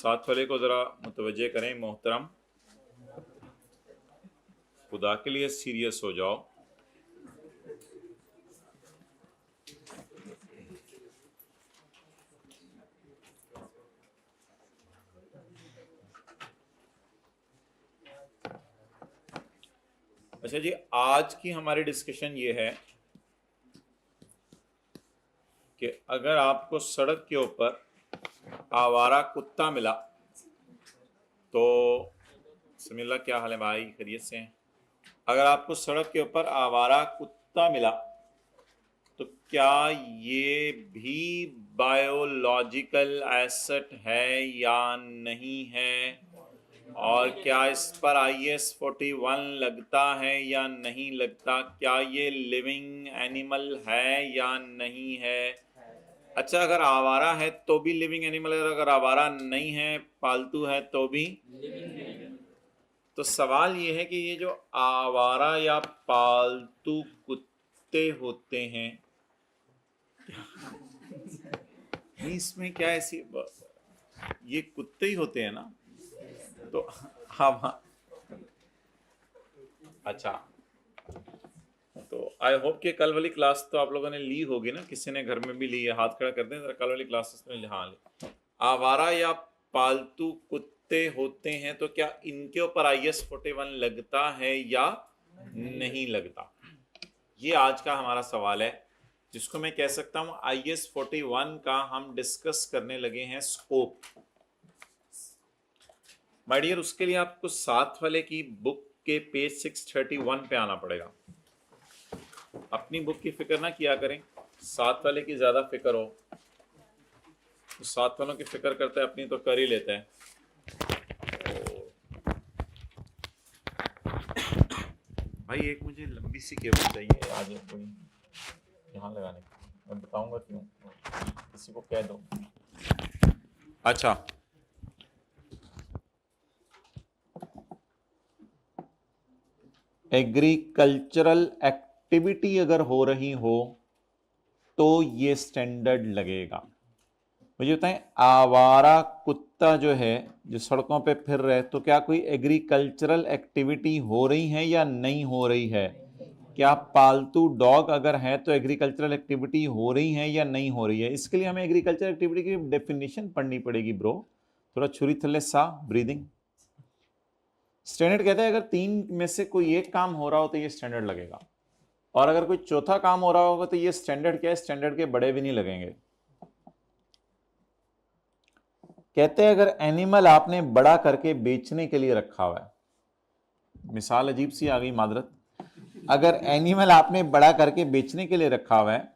साथ वाले को ज़रा मुतवज्जे करें मोहतरम, खुदा के लिए सीरियस हो जाओ। अच्छा जी, आज की हमारी डिस्कशन ये है कि अगर आपको सड़क के ऊपर आवारा कुत्ता मिला तो बिस्मिल्लाह, क्या हाल है भाई, खैरियत से हैं? अगर आपको सड़क के ऊपर आवारा कुत्ता मिला तो क्या ये भी बायोलॉजिकल एसेट है या नहीं है, और क्या इस पर IS-41 लगता है या नहीं लगता, क्या ये लिविंग एनिमल है या नहीं है। अच्छा, अगर आवारा है तो भी लिविंग एनिमल है, अगर आवारा नहीं है, पालतू है, तो भी। तो सवाल ये है कि ये जो आवारा या पालतू कुत्ते होते हैं, इसमें क्या ऐसी, ये कुत्ते ही होते हैं ना? तो हाँ, अच्छा, तो आई होप कि कल वाली क्लास तो आप लोगों ने ली होगी ना, किसी ने घर में भी ली है, हाथ खड़ा कर दें जरा, कल वाली क्लास में। हाँ, ली। आवारा या पालतू कुत्ते होते हैं तो क्या इनके ऊपर IS-41 लगता है या नहीं लगता, ये आज का हमारा सवाल है, जिसको मैं कह सकता हूं IS-41 का हम डिस्कस करने लगे हैं स्कोप। माय डियर, उसके लिए आपको साथ वाले की बुक के पेज 631 पे आना पड़ेगा। अपनी बुक की फिक्र ना किया करें, साथ वाले की ज्यादा फिक्र हो तो साथ वालों की फिक्र करता है, अपनी तो कर ही लेता है। भाई एक मुझे लंबी सी केबल चाहिए आज, कोई यहाँ लगाने की, मैं बताऊंगा क्यों, किसी को कह दो। अच्छा, एग्रीकल्चरल एक्टिविटी अगर हो रही हो तो ये स्टैंडर्ड लगेगा। मुझे बताएं, आवारा कुत्ता जो है, जो सड़कों पे फिर रहे, तो क्या कोई एग्रीकल्चरल एक्टिविटी हो रही है या नहीं हो रही है? क्या पालतू डॉग अगर है तो एग्रीकल्चरल एक्टिविटी हो रही है या नहीं हो रही है? इसके लिए हमें एग्रीकल्चरल एक्टिविटी की डेफिनेशन पढ़नी पड़ेगी ब्रो। थोड़ा छुरी थल्ले सा ब्रीदिंग। स्टैंडर्ड कहता है अगर तीन में से कोई एक काम हो रहा हो तो ये स्टैंडर्ड लगेगा, और अगर कोई चौथा काम हो रहा होगा तो ये स्टैंडर्ड क्या है, स्टैंडर्ड के बड़े भी नहीं लगेंगे। कहते हैं अगर एनिमल आपने बड़ा करके बेचने के लिए रखा हुआ है, मिसाल अजीब सी आ गई, मादरत, अगर एनिमल आपने बड़ा करके बेचने के लिए रखा हुआ है,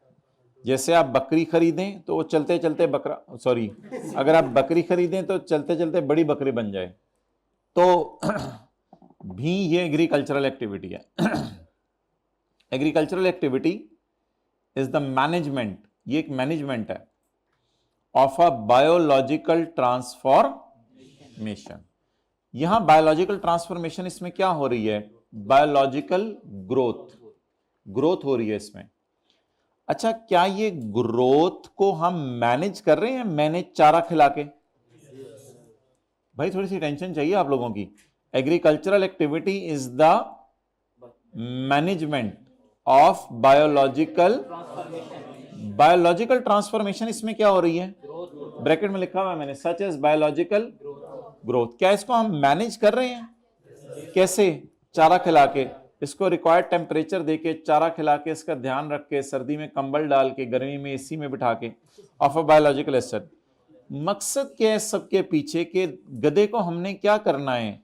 जैसे आप बकरी खरीदें तो वो चलते चलते बकरा, सॉरी, अगर आप बकरी खरीदें तो चलते चलते बड़ी बकरी बन जाए, तो भी ये एग्रीकल्चरल एक्टिविटी है। Agricultural activity is the management, ये एक मैनेजमेंट है ऑफ अ बायोलॉजिकल ट्रांसफॉर्मेशन। यहां बायोलॉजिकल ट्रांसफॉर्मेशन, इसमें क्या हो रही है, बायोलॉजिकल ग्रोथ हो रही है इसमें। अच्छा, क्या ये ग्रोथ को हम मैनेज कर रहे हैं, मैनेज चारा खिला के? भाई थोड़ी सी टेंशन चाहिए आप लोगों की। Agricultural activity is the management of biological transformation. इसमें क्या हो रही है, ब्रैकेट में लिखा हुआ है मैंने, सच एज बायोलॉजिकल ग्रोथ। क्या इसको हम मैनेज कर रहे हैं? कैसे? चारा खिला के, इसको रिक्वायर्ड टेम्परेचर देके, चारा खिला के, इसका ध्यान रख के, सर्दी में कंबल डाल के, गर्मी में AC में बिठा के, ऑफ अ बायोलॉजिकल एसेट। मकसद क्या है सबके पीछे के, गधे को हमने क्या करना है,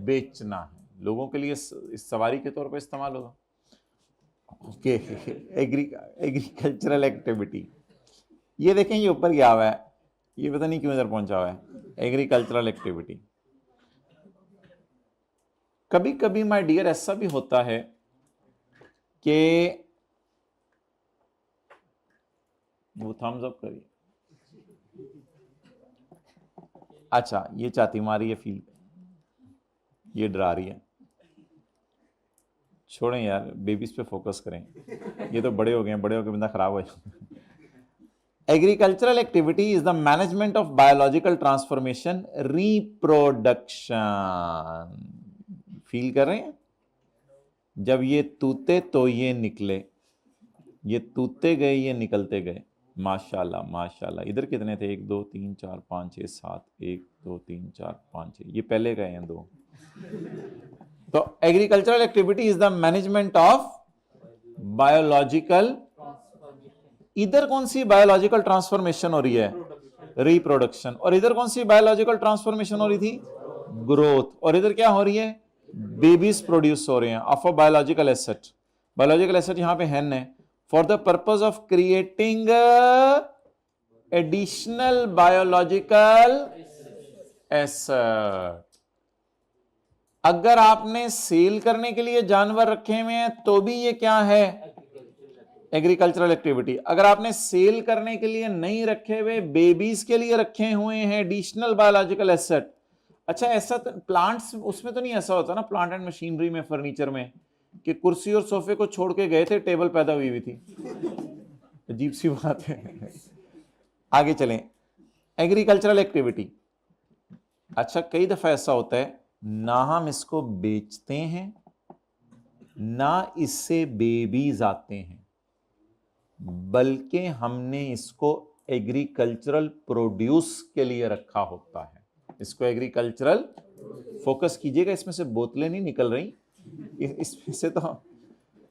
बेचना है, लोगों के लिए इस सवारी के तौर पर इस्तेमाल होगा। ओके, एग्रीकल्चरल एक्टिविटी, ये देखें, ये ऊपर गया हुआ है, ये पता नहीं क्यों इधर पहुंचा हुआ है, एग्रीकल्चरल एक्टिविटी। कभी कभी माय डियर ऐसा भी होता है कि वो थम्स अप करिए। अच्छा, ये चाहती मारी है फील, ये डरा रही है, छोड़ें यार, बेबीज पे फोकस करें, ये तो बड़े हो गए हैं, बड़े हो गए बंदा खराब हो जाए। Agricultural activity is the management of biological transformation, reproduction. Feel कर रहे हैं? जब ये तूते तो ये निकले, ये तूते गए ये निकलते गए। माशाल्लाह माशाल्लाह। इधर कितने थे? 1 2 3 4 5 6 7, 1 2 3 4 5 6, ये पहले गए हैं 2। तो agricultural activity is the management of biological, इधर कौन सी बायोलॉजिकल ट्रांसफॉर्मेशन हो रही है? रिप्रोडक्शन। और इधर कौन सी बायोलॉजिकल ट्रांसफॉर्मेशन हो रही थी? ग्रोथ। और इधर क्या हो रही है? बेबीज प्रोड्यूस हो रहे हैं of a biological asset. Biological asset यहां पे हेन है। For the purpose of creating additional biological asset. अगर आपने सेल करने के लिए जानवर रखे हुए हैं तो भी ये क्या है? Agricultural activity. अगर आपने सेल करने के लिए नहीं रखे हुए, बेबीज के लिए रखे हुए हैं, एडिशनल बायोलॉजिकल एसेट। अच्छा, ऐसा तो प्लांट्स, उसमें तो नहीं ऐसा होता ना, प्लांट एंड मशीनरी में, फर्नीचर में, कि कुर्सी और सोफे को छोड़ के गए थे, टेबल पैदा हुई थी। अजीब सी बात है। आगे चलें। Agricultural activity. अच्छा, कई दफा ऐसा होता है ना हम इसको बेचते हैं ना इससे बेबीज आते हैं, बल्कि हमने इसको एग्रीकल्चरल प्रोड्यूस के लिए रखा होता है। इसको एग्रीकल्चरल, फोकस कीजिएगा, इसमें से बोतलें नहीं निकल रही, इसमें से तो।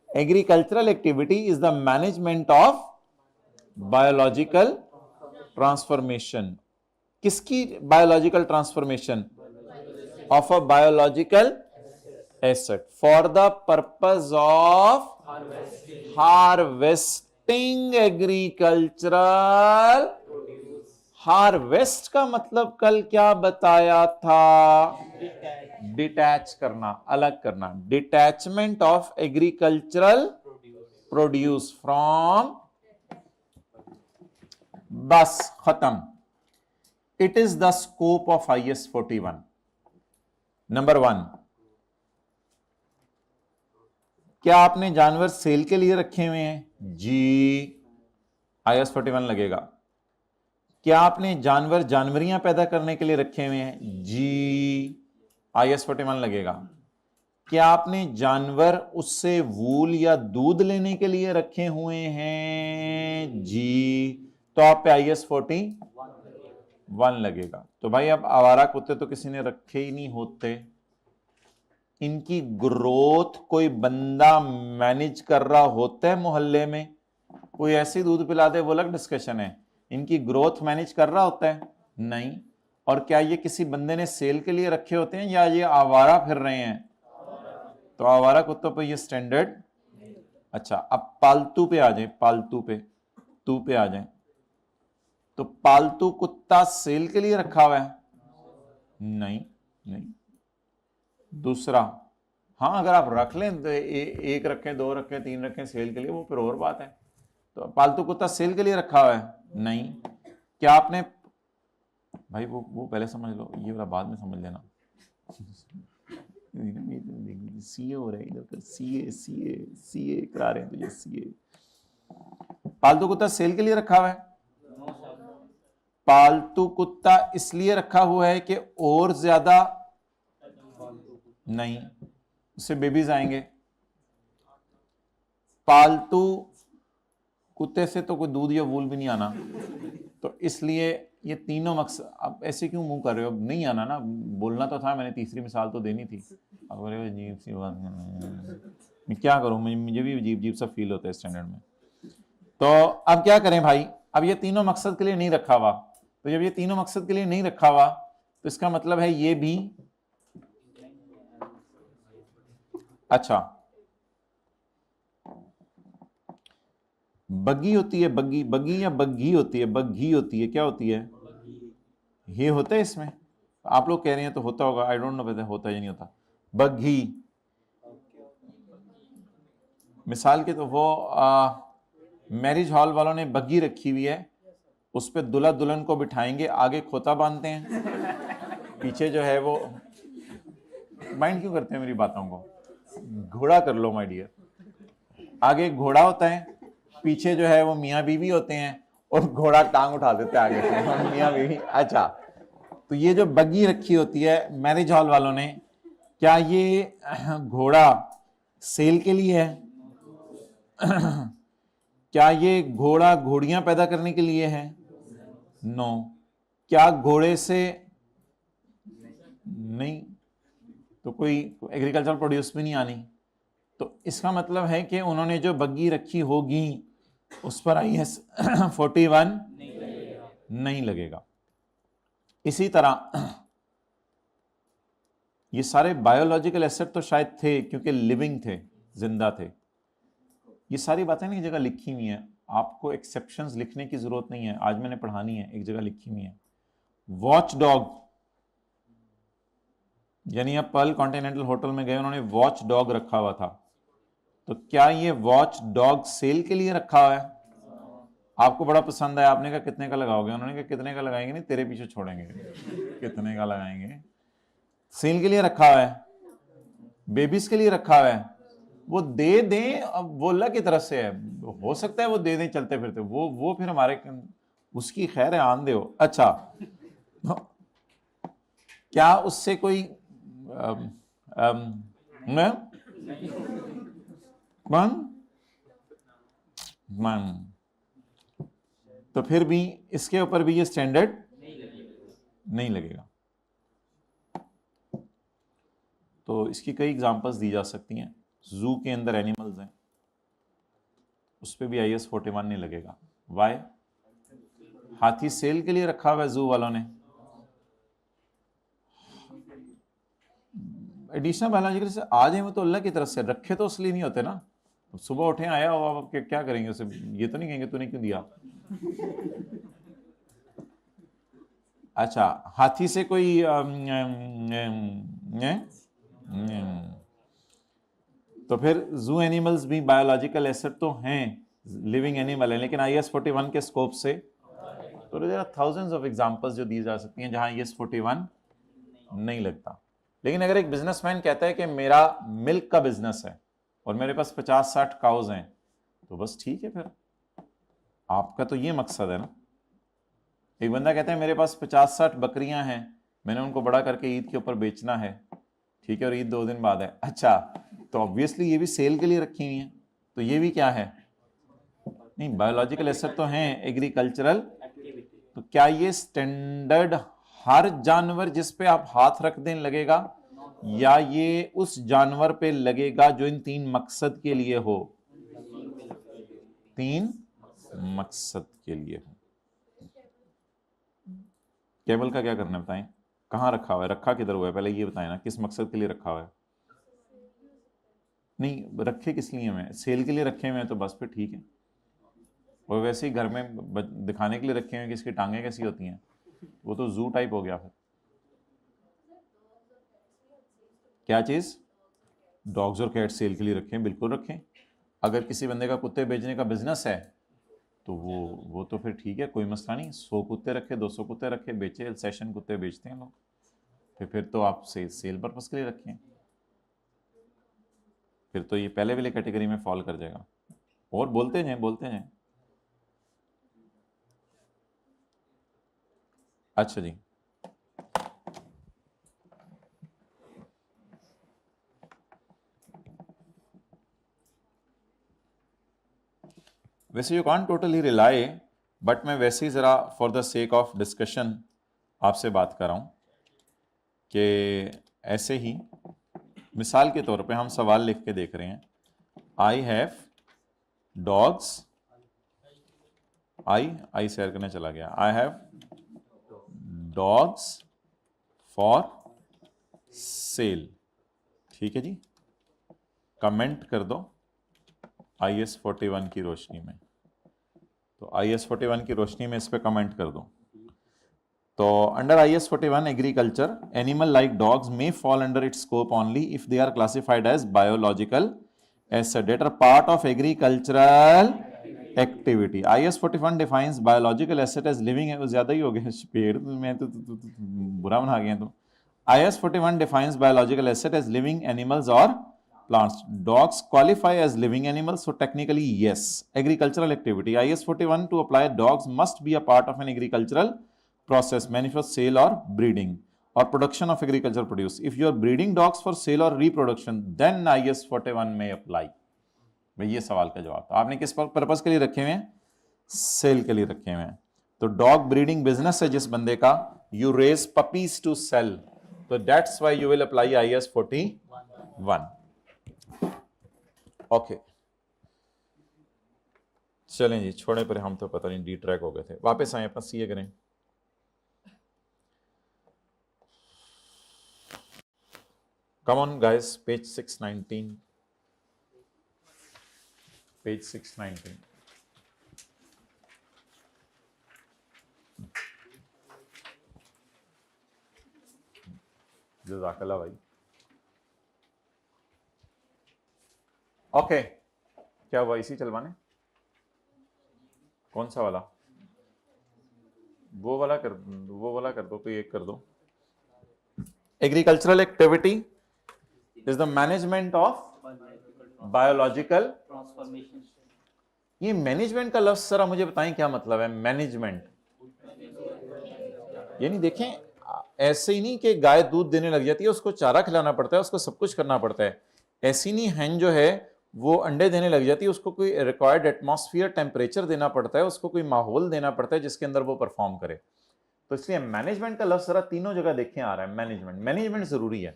Agricultural activity is the management of biological transformation. किसकी biological transformation? Of a biological asset for the purpose of harvesting agricultural. Harvest का मतलब कल क्या बताया था? डिटैच करना, अलग करना। Detachment of agricultural produce from, बस खत्म। It is the scope of IS 41। Number 1, क्या आपने जानवर सेल के लिए रखे हुए हैं? जी, IS 41 लगेगा। क्या आपने जानवर, जानवरियां पैदा करने के लिए रखे हुए हैं? जी, IS 41 लगेगा। क्या आपने जानवर उससे वूल या दूध लेने के लिए रखे हुए हैं? जी, तो आप पे IS 41 लगेगा। तो भाई अब आवारा कुत्ते तो किसी ने रखे ही नहीं होते, इनकी ग्रोथ कोई बंदा मैनेज कर रहा होता है मोहल्ले में, कोई ऐसी दूध पिला दे वो अलग डिस्कशन है। इनकी ग्रोथ मैनेज कर रहा होता है? नहीं। और क्या ये किसी बंदे ने सेल के लिए रखे होते हैं या ये आवारा फिर रहे हैं? तो आवारा कुत्तों पे ये स्टैंडर्ड। अच्छा, अब पालतू पे आ जाए, पालतू पे, तू पे आ जाए। तो पालतू कुत्ता सेल के लिए रखा हुआ है? नहीं नहीं। दूसरा, हाँ अगर आप रख लें तो एक रखें, 2 रखें, 3 रखें सेल के लिए, वो फिर और बात है। तो पालतू कुत्ता सेल के लिए रखा हुआ है? नहीं। क्या आपने, भाई वो पहले समझ लो, ये वाला बाद में समझ लेना। सीए हो रहा है इधर, सीए सीए सीए करा रहे हैं तुझे, सीए। पालतू कुत्ता सेल के लिए रखा हुआ है? पालतू कुत्ता इसलिए रखा हुआ है कि और ज्यादा नहीं, उससे बेबीज आएंगे। पालतू कुत्ते से तो कोई दूध या वूल भी नहीं आना, तो इसलिए ये तीनों मकसद। अब ऐसे क्यों मुंह कर रहे हो? अब नहीं आना ना, बोलना तो था, मैंने तीसरी मिसाल तो देनी थी। अब अजीब सी बात, मैं क्या करूं, मुझे भी अजीब अजीब सा फील होता है स्टैंडर्ड में। तो अब क्या करें भाई? अब ये तीनों मकसद के लिए नहीं रखा हुआ, तो जब ये तीनों मकसद के लिए नहीं रखा हुआ तो इसका मतलब है ये भी। अच्छा, बग्गी होती है, बग्गी, बग्गी या बग्घी होती है? बग्घी होती है, क्या होती है? ये होता है इसमें, आप लोग कह रहे हैं तो होता होगा, आई डोंट नो वैसे होता है या नहीं होता। बग्घी मिसाल के तो वो मैरिज हॉल वालों ने बग्घी रखी हुई है, उस पर दुल्हा दुल्हन को बिठाएंगे, आगे खोता बांधते हैं, पीछे जो है वो, माइंड क्यों करते हैं मेरी बातों को? घोड़ा कर लो माय डियर। आगे घोड़ा होता है, पीछे जो है वो मियाँ बीवी होते हैं, और घोड़ा टांग उठा देते आगे से, मियां बीवी। अच्छा, तो ये जो बग्गी रखी होती है मैरिज हॉल वालों ने, क्या ये घोड़ा सेल के लिए है? क्या ये घोड़ा घोड़ियां पैदा करने के लिए है? नो। क्या घोड़े से नहीं, तो कोई एग्रीकल्चर प्रोड्यूस भी नहीं आनी। तो इसका मतलब है कि उन्होंने जो बग्गी रखी होगी उस पर IAS 41 नहीं लगेगा। इसी तरह ये सारे बायोलॉजिकल एसेट तो शायद थे क्योंकि लिविंग थे, जिंदा थे। ये सारी बातें ना एक जगह लिखी हुई हैं, आपको एक्सेप्शंस लिखने की जरूरत नहीं है, आज मैंने पढ़ानी है, एक जगह लिखी हुई है। वॉच डॉग, यानी आप पर्ल कॉन्टिनेंटल होटल में गए, उन्होंने वॉच डॉग रखा हुआ था, तो क्या ये वॉच डॉग सेल के लिए रखा हुआ है? आपको बड़ा पसंद है, आपने कहा कितने का लगाओगे? उन्होंने कहा कितने का लगाएंगे नहीं, तेरे पीछे छोड़ेंगे। कितने का लगाएंगे? सेल के लिए रखा हुआ है, बेबीज के लिए रखा हुआ है, वो दे दें। अब वो अल्लाह की तरफ से है, हो सकता है वो दे दें चलते फिरते, वो फिर हमारे उसकी खैर है, आन दे। अच्छा, क्या उससे कोई तो फिर भी इसके ऊपर भी ये स्टैंडर्ड नहीं लगेगा। तो इसकी कई एग्जांपल्स दी जा सकती हैं। जू के अंदर एनिमल्स हैं, उस पर भी IAS 41 नहीं लगेगा। वाई? हाथी सेल के लिए रखा हुआ है जू वालों ने, एडिशनल बायोलॉजिकल से आ जाए वो तो अल्लाह की तरफ से, रखे तो इसलिए नहीं होते ना। सुबह उठे आया हो आप क्या करेंगे उसे? ये तो नहीं कहेंगे तूने क्यों दिया। अच्छा, हाथी से कोई तो फिर जू एनिमल्स भी बायोलॉजिकल एसेट तो हैं, लिविंग एनिमल है, लेकिन IAS 41 के स्कोप से तो there are thousands of examples जो दी जा सकती हैं जहां IAS 41 नहीं लगता। लेकिन अगर एक बिजनेसमैन कहता है कि मेरा मिल्क का बिजनेस है और मेरे पास 50-60 काउज हैं, तो बस ठीक है, फिर आपका तो ये मकसद है ना। एक बंदा कहता है मेरे पास 50-60 बकरियां हैं, मैंने उनको बड़ा करके ईद के ऊपर बेचना है, ठीक है, और ईद 2 दिन बाद है। अच्छा, तो ऑब्वियसली ये भी सेल के लिए रखी हुई हैं, तो ये भी क्या है? नहीं, बायोलॉजिकल एसेट तो हैं, एग्रीकल्चरल। तो क्या ये स्टैंडर्ड हर जानवर जिस पे आप हाथ रख दें लगेगा, या ये उस जानवर पे लगेगा जो इन 3 मकसद के लिए हो? 3 मकसद के लिए हो। केबल का क्या करना है बताएं? कहां रखा हुआ है? रखा किधर हुआ है? पहले ये बताएं ना, किस मकसद के लिए रखा हुआ है? नहीं, रखे किस लिए हैं? सेल के लिए रखे हुए हैं तो बस फिर ठीक है। और वैसे ही घर में दिखाने के लिए रखे हुए हैं कि इसकी टांगें कैसी होती हैं, वो तो जू टाइप हो गया। फिर क्या चीज? डॉग्स और कैट्स सेल के लिए रखें, बिल्कुल रखें। अगर किसी बंदे का कुत्ते बेचने का बिजनेस है तो वो तो फिर ठीक है, कोई मसला नहीं। 100 कुत्ते रखे, 200 कुत्ते रखे, बेचे, सेशन कुत्ते बेचते हैं लोग, फिर तो आप सेल पर्पस के लिए रखें, फिर तो ये पहले वाली कैटेगरी में फॉल कर जाएगा। और बोलते जाएं, बोलते जाएं। अच्छा जी, वैसे you can't totally rely, but मैं वैसे ही ज़रा for the sake of discussion आपसे बात कर रहा हूँ कि ऐसे ही मिसाल के तौर पे हम सवाल लिख के देख रहे हैं, I have dogs, I share करने चला गया, I have dogs for sale, ठीक है जी। कमेंट कर दो IAS 41 की रोशनी में, तो IAS 41 की रोशनी में इस पे कमेंट कर दो। तो under IAS 41 agriculture, animal like dogs may fall under its scope only if they are classified as biological asset that are part of agricultural activity. IAS 41 defines biological asset as living, है वो ज्यादा ही हो गया, पेड़ में तो बुरा बना गया। तो IAS 41 defines biological asset as living animals और plants. Dogs qualify as living animals, so technically yes. Agricultural activity. IS 41 to apply, dogs must be a part of an agricultural process, manifest sale or breeding or production of agricultural produce. If you are breeding dogs for sale or reproduction, then IS 41 may apply. भाई ये सवाल का जवाब था। आपने किस purpose के लिए रखे हुए हैं? सेल के लिए रखे हुए हैं। तो डॉग ब्रीडिंग बिजनेस है जिस बंदे का, you raise puppies to sell, तो that's why you will apply IS 41. Okay, चलें जी, छोड़े पर हम तो पता नहीं डी ट्रैक हो गए थे। वापस आए, अपना सीए करें। Come on guys, page 619, page 619। जज़ाकल्लाह भाई। ओके, क्या हुआ, इसी चलवाने? कौन सा वाला? वो वाला कर दो, कोई एक कर दो। Agricultural activity is the management of biological transformation. ये मैनेजमेंट का लफ्ज जरा मुझे बताएं क्या मतलब है? मैनेजमेंट यानी देखें, ऐसे ही नहीं कि गाय दूध देने लग जाती है, उसको चारा खिलाना पड़ता है, उसको सब कुछ करना पड़ता है। ऐसी नहीं हैन जो है वो अंडे देने लग जाती है, उसको कोई रिक्वायर्ड एटमॉस्फेयर टेम्परेचर देना पड़ता है, उसको कोई माहौल देना पड़ता है जिसके अंदर वो परफॉर्म करे। तो इसलिए मैनेजमेंट का लफ्ज जरा तीनों जगह देखें आ रहा है। मैनेजमेंट जरूरी है।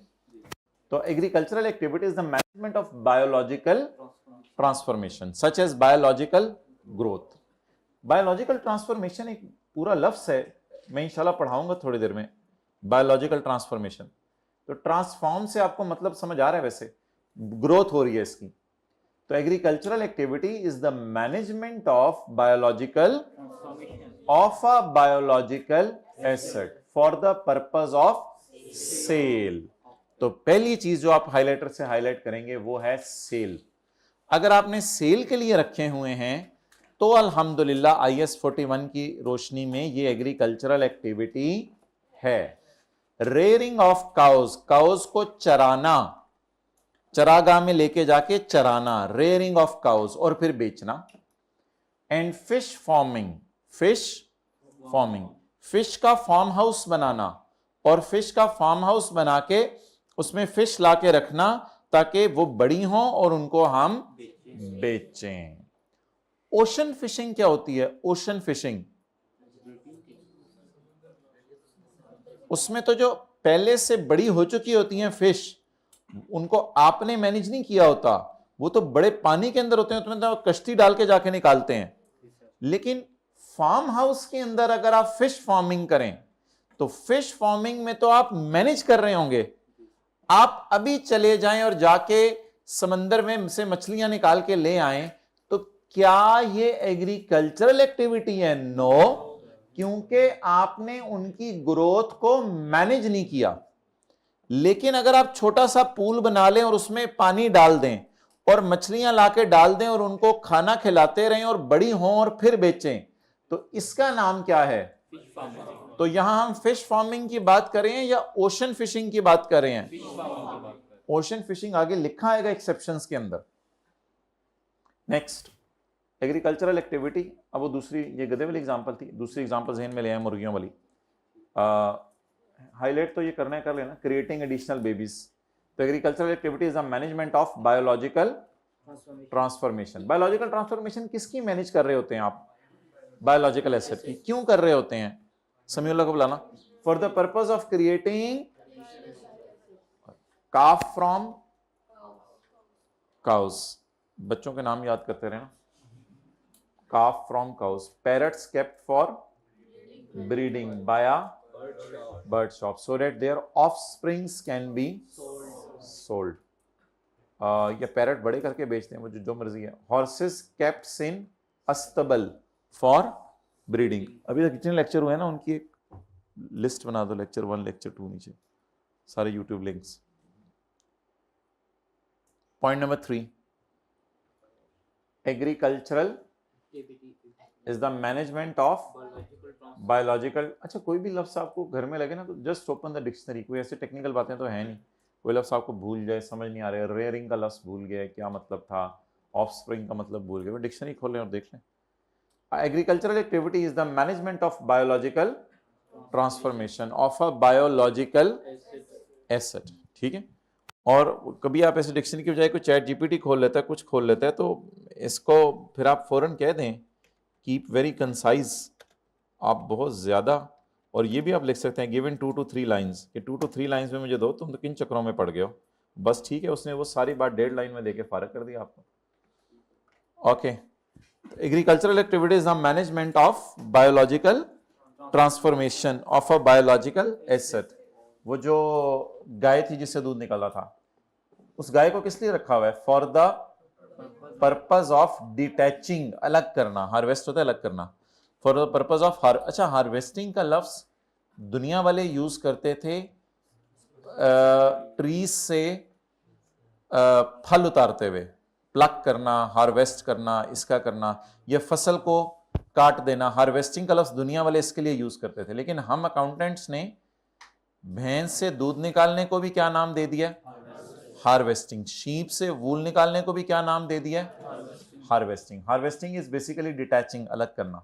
तो agricultural activity is the management of biological transformation such as biological growth. Biological transformation एक पूरा लफ्ज है, मैं इंशाल्लाह पढ़ाऊंगा थोड़ी देर में। बायोलॉजिकल ट्रांसफॉर्मेशन, तो ट्रांसफॉर्म से आपको मतलब समझ आ रहा है, वैसे ग्रोथ हो रही है इसकी। तो agricultural activity is the management of biological of a biological asset for the purpose of sale. तो पहली चीज जो आप हाइलाइटर से हाईलाइट करेंगे वो है सेल। अगर आपने सेल के लिए रखे हुए हैं तो अल्हम्दुलिल्लाह IS 41 की रोशनी में ये एग्रीकल्चरल एक्टिविटी है। रेयरिंग ऑफ काउज, काउज को चराना, चरागाह में लेके जाके चराना, रेयरिंग ऑफ काउज, और फिर बेचना। एंड फिश फार्मिंग, फिश का फार्म हाउस बनाना, और फिश का फार्म हाउस बना के उसमें फिश लाके रखना ताकि वो बड़ी हों और उनको हम बेचें। ओशन फिशिंग क्या होती है? ओशन फिशिंग, उसमें तो जो पहले से बड़ी हो चुकी होती हैं फिश, उनको आपने मैनेज नहीं किया होता, वो तो बड़े पानी के अंदर होते हैं, उसमें तो कश्ती डाल के जाके निकालते हैं। लेकिन फार्म हाउस के अंदर अगर आप फिश फार्मिंग करें तो फिश फार्मिंग में तो आप मैनेज कर रहे होंगे। आप अभी चले जाएं और जाके समंदर में से मछलियां निकाल के ले आएं, तो क्या ये एग्रीकल्चरल एक्टिविटी है? नो, क्योंकि आपने उनकी ग्रोथ को मैनेज नहीं किया। लेकिन अगर आप छोटा सा पूल बना लें और उसमें पानी डाल दें और मछलियां लाके डाल दें और उनको खाना खिलाते रहें और बड़ी हों और फिर बेचें, तो इसका नाम क्या है? तो यहां हम फिश फार्मिंग की बात कर रहे हैं या ओशन फिशिंग की बात कर रहे हैं? ओशन फिशिंग आगे लिखा आएगा एक्सेप्शंस के अंदर। Next, agricultural activity. अब वो दूसरी, ये गधे वाली एग्जांपल थी, दूसरी एग्जांपल ज़हन में ले आए, मुर्गियों वाली। हाईलाइट तो ये करना है, कर लेना। Creating additional babies. तो agricultural activity is the management of biological transformation. Biological transformation किसकी मैनेज कर रहे होते हैं आप? बायोलॉजिकल एसेट की। क्यों कर रहे होते हैं? समीउल्लाह को बुलाना। For the purpose of creating calf from cows. बच्चों के नाम याद करते रहना। Calf from cows. Parrots kept for breeding by a bird shop so that their offsprings can be sold. ये पैरट बड़े करके बेचते हैं, वो जो मर्जी है। हॉर्सेस केप्ट इन अस्तबल फॉर ब्रीडिंग। अभी तक कितने लेक्चर हुए हैं ना, उनकी एक लिस्ट बना दो, लेक्चर 1 लेक्चर 2 नीचे सारे YouTube links. Point number 3, agricultural is the management of biological. अच्छा, कोई भी लफ्ज आपको घर में लगे ना तो जस्ट ओपन द डिक्शनरी। कोई ऐसे टेक्निकल बातें तो है नहीं, कोई लफ्ज़ आपको भूल जाए, समझ नहीं आ रहा है, रेयरिंग का लफ्ज़ भूल गया क्या मतलब था, ऑफस्प्रिंग का मतलब भूल गए, डिक्शनरी खोल लें और देख लें। Agricultural activity is the management of biological transformation of a biological asset, ठीक है। और कभी आप ऐसे डिक्शनरी की बजाय कोई चैट जीपीटी खोल लेता है, कुछ खोल लेता है, तो इसको फिर आप फौरन कह दें कीप वेरी कंसाइज, आप बहुत ज़्यादा, और ये भी आप लिख सकते हैं गिवन 2 to 3 लाइन्स, कि 2 to 3 लाइन्स में मुझे दो, तुम तो किन चक्रों में पड़ गए हो, बस ठीक है। उसने वो सारी बात 1.5 लाइन में देके फारग कर दिया आपको। Okay, agricultural activities the management of biological transformation of a biological asset. वो जो गाय थी जिससे दूध निकला था, उस गाय को किस लिए रखा हुआ है? For the purpose of detaching, अलग करना, हार्वेस्ट होता है अलग करना, फॉर द पर्पज ऑफ अच्छा, हार्वेस्टिंग का लफ्ज दुनिया वाले यूज करते थे ट्रीज से फल उतारते हुए, प्लक करना, हार्वेस्ट करना, इसका करना, ये फसल को काट देना, हार्वेस्टिंग का लफ्ज दुनिया वाले इसके लिए यूज करते थे। लेकिन हम अकाउंटेंट्स ने भैंस से दूध निकालने को भी क्या नाम दे दिया? हार्वेस्टिंग। शीप से वूल निकालने को भी क्या नाम दे दिया? Harvesting. Harvesting is basically detaching, अलग करना।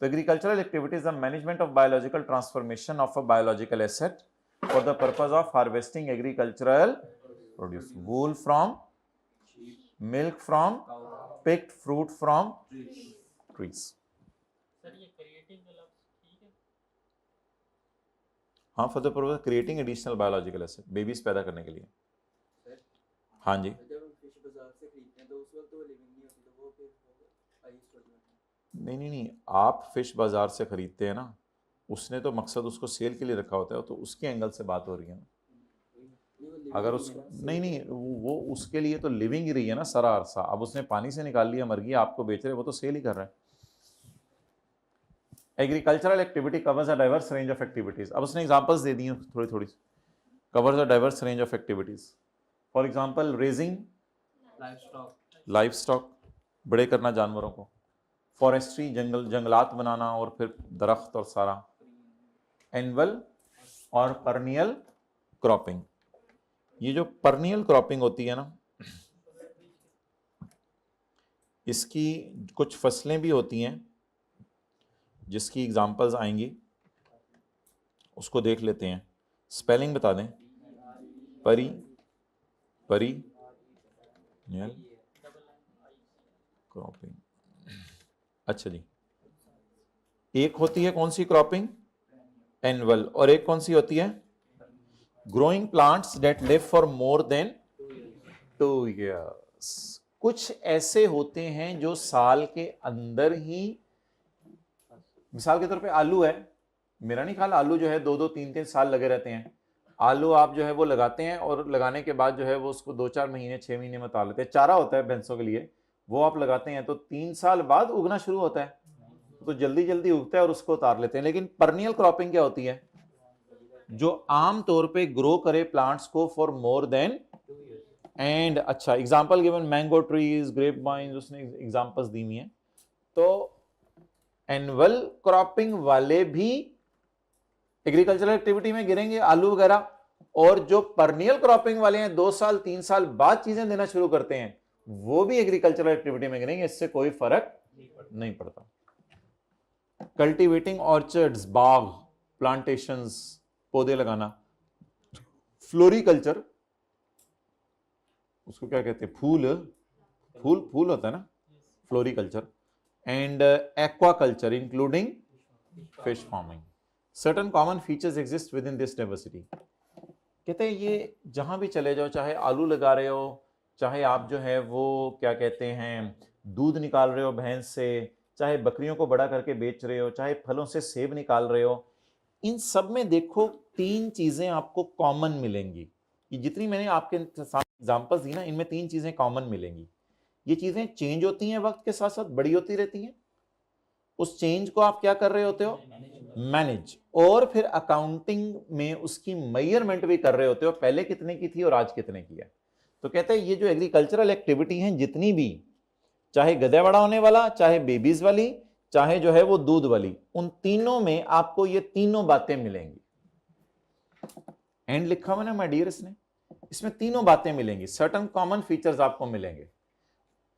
तो agricultural activities the management of biological transformation of a biological asset for the purpose of harvesting agricultural produce, wool from, milk from, picked fruit from trees. हाँ, for the purpose of creating additional biological asset, babies पैदा करने के लिए। हाँ जी, नहीं, आप fish बाजार से खरीदते हैं ना, उसने तो मकसद उसको सेल के लिए रखा होता है, तो उसके एंगल से बात हो रही है ना। अगर उस नहीं, वो उसके लिए तो लिविंग ही रही है ना सारा अरसा। अब उसने पानी से निकाल लिया, मर गया, आपको बेच रहे, वो तो सेल ही कर रहा है। Agricultural activity covers a diverse range of activities. अब उसने एग्जांपल्स दे दी हैं थोड़ी थोड़ी। Covers a diverse range of activities, for example raising live stock, बड़े करना जानवरों को, फॉरेस्ट्री, जंगलात बनाना और फिर दरख्त और सारा, एनुअल और परनियल क्रॉपिंग। ये जो परनियल क्रॉपिंग होती है ना, इसकी कुछ फसलें भी होती हैं जिसकी एग्जांपल्स आएंगी, उसको देख लेते हैं। स्पेलिंग बता दें। परी क्रॉपिंग। अच्छा जी, एक होती है कौन सी क्रॉपिंग? एनुअल। और एक कौन सी होती है? Growing plants that live for more than 2 years। कुछ ऐसे होते हैं जो साल के अंदर ही, मिसाल के तौर पे आलू है, मेरा नहीं ख्याल, आलू जो है 2-2, 3-3 साल लगे रहते हैं। आलू आप जो है वो लगाते हैं और लगाने के बाद जो है वो उसको 2-4 महीने 6 महीने में उतार लेते हैं। चारा होता है भैंसों के लिए, वो आप लगाते हैं तो 3 साल बाद उगना शुरू होता है, तो जल्दी जल्दी उगता है और उसको उतार लेते हैं। लेकिन परनियल क्रॉपिंग क्या होती है? जो आम तौर पे ग्रो करे प्लांट्स को फॉर मोर देन एंड, अच्छा example given mango trees, grape vines, उसने एग्जांपल्स दी हुई हैं। तो एनुअल क्रॉपिंग वाले भी एग्रीकल्चरल एक्टिविटी में गिरेंगे, आलू वगैरह, और जो परनियल क्रॉपिंग वाले हैं 2 साल 3 साल बाद चीजें देना शुरू करते हैं, वो भी एग्रीकल्चरल एक्टिविटी में गिरेंगे, इससे कोई फर्क नहीं पड़ता। कल्टीवेटिंग ऑर्चर्ड्स, बाग, प्लांटेशंस, पौधे लगाना। फ्लोरिकल्चर, उसको क्या कहते हैं? फूल होता है ना, floriculture. And aquaculture including fish farming. Certain common features exist with in this diversity. कहते हैं ये जहां भी चले जाओ, चाहे आलू लगा रहे हो, चाहे आप जो है वो क्या कहते हैं दूध निकाल रहे हो भैंस से, चाहे बकरियों को बड़ा करके बेच रहे हो, चाहे फलों से सेब निकाल रहे हो, इन सब में देखो 3 चीजें आपको कॉमन मिलेंगी। ये जितनी मैंने आपके सामने एग्जांपल्स दी ना, इनमें 3 चीजें कॉमन मिलेंगी। ये चीजें चेंज होती हैं, वक्त के साथ साथ बड़ी होती रहती हैं। उस चेंज को आप क्या कर रहे होते हो? मैनेज। और फिर अकाउंटिंग में उसकी मेजरमेंट भी कर रहे होते हो, पहले कितने की थी और आज कितने की है। तो कहते हैं ये जो एग्रीकल्चरल एक्टिविटी है जितनी भी, चाहे गधे बड़ा होने वाला, चाहे बेबीज वाली, चाहे जो है वो दूध वाली, उन तीनों में आपको ये तीनों बातें मिलेंगी। एंड लिखा हुआ ना माय डियर, इसने इसमें तीनों बातें मिलेंगी, सर्टन कॉमन फीचर्स आपको मिलेंगे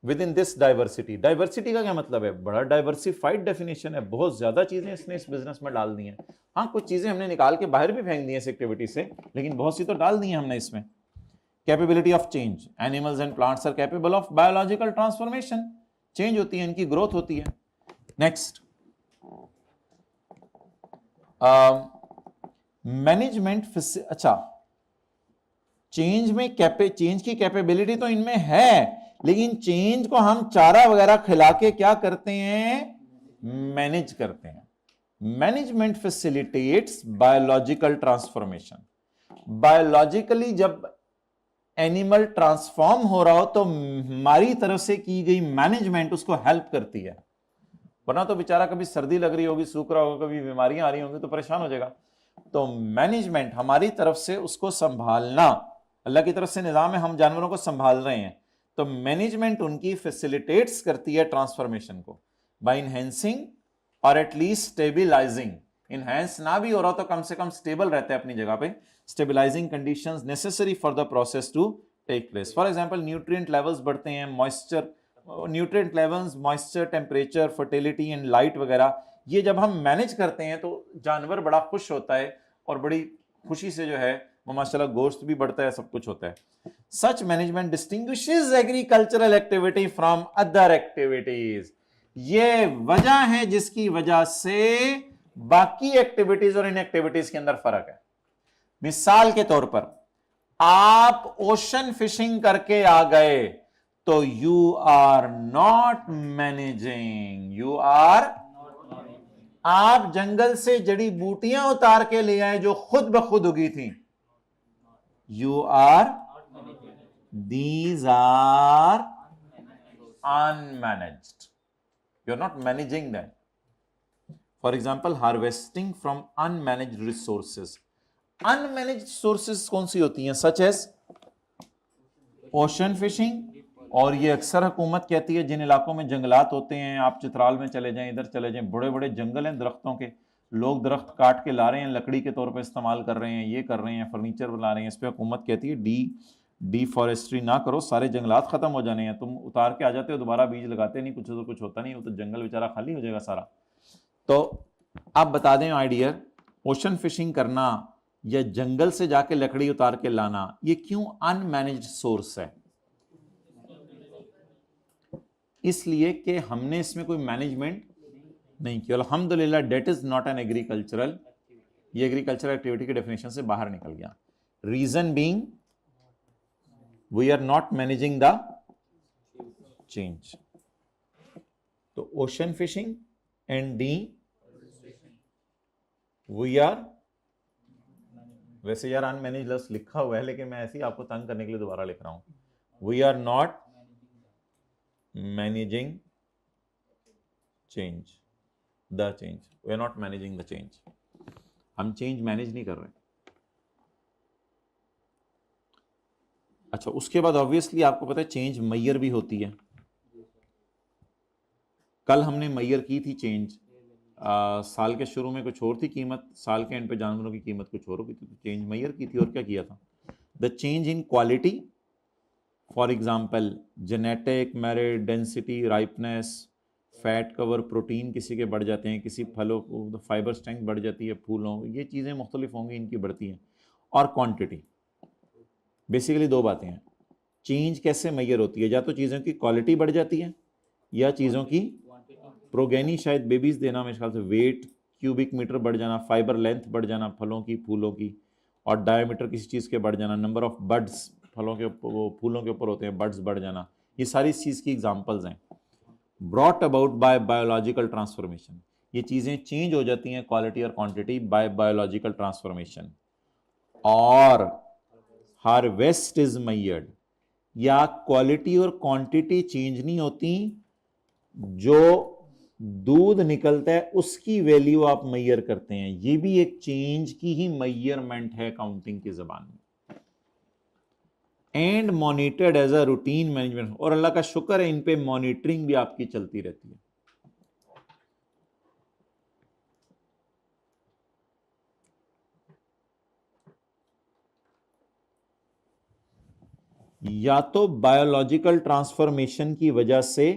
with in this diversity. Diversity का क्या मतलब है? बड़ा डाइवर्सिफाइड डेफिनेशन है, बहुत ज्यादा चीजें इसने इस बिजनेस में डाल दी हैं। हाँ, कुछ चीजें हमने निकाल के बाहर भी फेंक दी हैं इस एक्टिविटी से, लेकिन बहुत सी तो डाल दी हैं हमने इसमें। Capability of change, animals and plants are capable of biological transformation, change होती है, इनकी ग्रोथ होती है। नेक्स्ट, मैनेजमेंट, अच्छा, चेंज की कैपेबिलिटी तो इनमें है, लेकिन चेंज को हम चारा वगैरह खिला के क्या करते हैं? मैनेज करते हैं। Management facilitates biological transformation. Biologically जब एनिमल ट्रांसफॉर्म हो रहा हो तो हमारी तरफ से की गई मैनेजमेंट उसको हेल्प करती है, वरना तो बेचारा कभी सर्दी लग रही होगी, सूख रहा होगा, कभी बीमारियां आ रही होंगी तो परेशान हो जाएगा। तो मैनेजमेंट हमारी तरफ से उसको संभालना, अल्लाह की तरफ से निजाम है, हम जानवरों को संभाल रहे हैं, तो मैनेजमेंट उनकी फैसिलिटेट्स करती है ट्रांसफॉर्मेशन को बाय इनहेंसिंग और एटलीस्ट स्टेबिलाइजिंग। इनहेंस ना भी हो रहा तो कम से कम स्टेबल रहते हैं अपनी जगह पे, stabilising conditions necessary for the process to take place. For example nutrient levels बढ़ते हैं, moisture, nutrient levels, moisture, temperature, fertility and light वगैरह, ये जब हम मैनेज करते हैं तो जानवर बड़ा खुश होता है और बड़ी खुशी से जो है वो माशाल्लाह गोश्त भी बढ़ता है, सब कुछ होता है। Such management distinguishes agricultural activity from other activities. ये वजह है जिसकी वजह से बाकी एक्टिविटीज और इन एक्टिविटीज के अंदर फर्क है। मिसाल के तौर पर आप ओशन फिशिंग करके आ गए तो you are not managing, you are, आप जंगल से जड़ी बूटियां उतार के ले आए जो खुद ब खुद उगी थी, you are, these are unmanaged, you are not managing that. For example harvesting from unmanaged resources. Unmanaged sources कौन सी होती हैं? सच एज ओशन फिशिंग, और ये अक्सर हुकूमत कहती है जिन इलाकों में जंगलात होते हैं, आप चित्राल में चले जाएं, इधर चले जाएं, बड़े बड़े जंगल हैं दरख्तों के, लोग दरख्त काट के ला रहे हैं, लकड़ी के तौर पे इस्तेमाल कर रहे हैं, ये कर रहे हैं, फर्नीचर बना रहे हैं, इस पर हुकूमत कहती है डिफॉरेस्ट्री ना करो, सारे जंगलात खत्म हो जाने हैं, तुम उतार के आ जाते हो, दोबारा बीज लगाते नहीं, कुछ तो कुछ होता नहीं, वो तो जंगल बेचारा खाली हो जाएगा सारा। तो आप बता दें आइडिया, ओशन फिशिंग करना या जंगल से जाके लकड़ी उतार के लाना, ये क्यों अनमैनेज्ड सोर्स है? इसलिए कि हमने इसमें कोई मैनेजमेंट नहीं किया। अल्हम्दुलिल्लाह that is not an agricultural, ये एग्रीकल्चरल एक्टिविटी के डेफिनेशन से बाहर निकल गया। Reason being we are not managing the change. तो ocean fishing and the we are, वैसे यार अनमैनेज्ड लिखा हुआ है लेकिन मैं ऐसे ही आपको तंग करने के लिए दोबारा लिख रहा हूं। We are not managing change, the change, we are not managing the change, हम चेंज मैनेज नहीं कर रहे। अच्छा, उसके बाद ऑब्वियसली आपको पता है चेंज मैयर भी होती है। कल हमने मैयर की थी चेंज, साल के शुरू में कुछ और थी कीमत, साल के एंड पे जानवरों की कीमत कुछ और होगी थी, तो चेंज मैयर की थी। और क्या किया था? The change in quality, for example genetic, merit, density, ripeness, fat cover, protein किसी के बढ़ जाते हैं, किसी फलों को फाइबर स्ट्रेंथ बढ़ जाती है, फूलों, ये चीज़ें मुख्तलिफ होंगी, इनकी बढ़ती हैं। और क्वांटिटी, बेसिकली दो बातें हैं। चेंज कैसे मैयर होती है? या तो चीज़ों की क्वालिटी बढ़ जाती है या चीज़ों की प्रोगेनी, शायद बेबीज देना, मेरे ख्याल से वेट, क्यूबिक मीटर बढ़ जाना, फाइबर लेंथ बढ़ जाना फलों की, फूलों की, और डायमीटर किसी चीज़ के बढ़ जाना, नंबर ऑफ बड्स फलों के ऊपर, वो फूलों के ऊपर होते हैं, बड्स बढ़ जाना, ये सारी इस चीज़ की एग्जाम्पल्स हैं। Brought about by biological transformation, ये चीज़ें चेंज हो जाती हैं क्वालिटी और क्वांटिटी बाय बायोलॉजिकल ट्रांसफॉर्मेशन। और हार्वेस्ट इज मैयर्ड, या क्वालिटी और क्वांटिटी चेंज नहीं होती, जो दूध निकलता है उसकी वैल्यू आप मैयर करते हैं, ये भी एक चेंज की ही मैयरमेंट है काउंटिंग की जबान में। And monitored as a routine management, और अल्लाह का शुक्र है इन पे मॉनिटरिंग भी आपकी चलती रहती है। या तो बायोलॉजिकल ट्रांसफॉर्मेशन की वजह से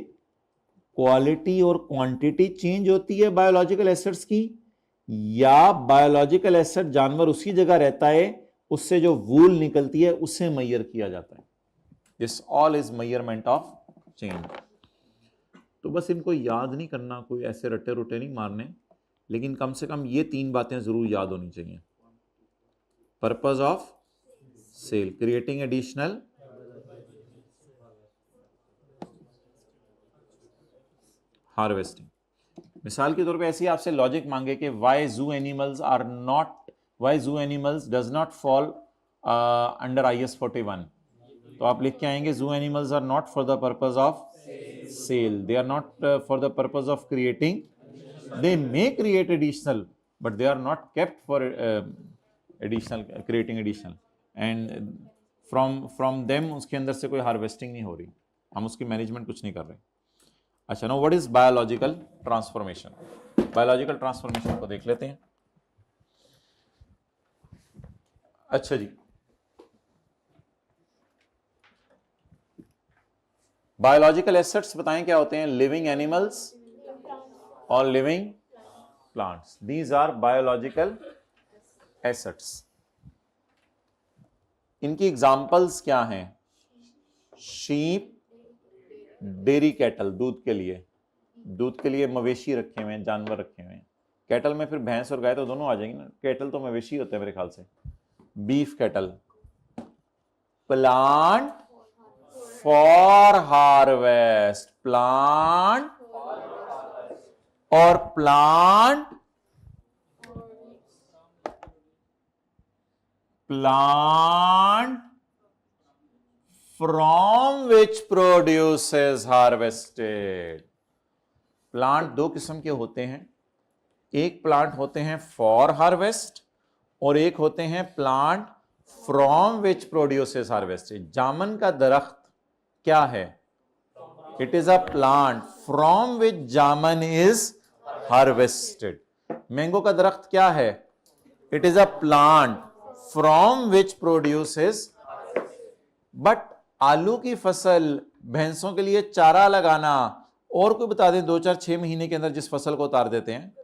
क्वालिटी और क्वांटिटी चेंज होती है बायोलॉजिकल एसेट्स की, या बायोलॉजिकल एसेट जानवर उसी जगह रहता है, उससे जो वूल निकलती है उससे मेजर किया जाता है। This all is measurement of change. तो बस इनको याद नहीं करना, कोई ऐसे रट्टे रुट्टे नहीं मारने, लेकिन कम से कम ये 3 बातें जरूर याद होनी चाहिए। Purpose of sale, creating additional, harvesting. मिसाल के तौर पे ऐसे ही आपसे लॉजिक मांगे कि why zoo animals does not fall under IS 41, तो आप लिख के आएंगे zoo animals are not for the purpose of sale, they are not for the purpose of creating, they may create additional but they are not kept for additional, creating additional, and from them उसके अंदर से कोई harvesting नहीं हो रही, हम उसकी management कुछ नहीं कर रहे। अच्छा, know what is biological transformation? Biological transformation को देख लेते हैं। अच्छा जी, बायोलॉजिकल एसेट्स बताएं क्या होते हैं? लिविंग एनिमल्स और living plants, these are biological assets. इनकी एग्जांपल्स क्या हैं? शीप, डेयरी कैटल, दूध के लिए मवेशी रखे हुए हैं, जानवर रखे हुए हैं। कैटल में फिर भैंस और गाय तो दोनों आ जाएंगे ना, कैटल तो मवेशी होते हैं मेरे ख्याल से। Beef cattle. Plant for harvest, plant और plant from which produces harvested। Plant 2 किस्म के होते हैं, एक प्लांट होते हैं फॉर हार्वेस्ट और एक होते हैं plant from which produces harvested. जामन का दरख्त क्या है? It is a plant from which jamun is harvested. Mango का दरख्त क्या है? It is a plant from which produces. But आलू की फसल, भैंसों के लिए चारा लगाना, और कोई बता दें 2-4-6 महीने के अंदर जिस फसल को उतार देते हैं,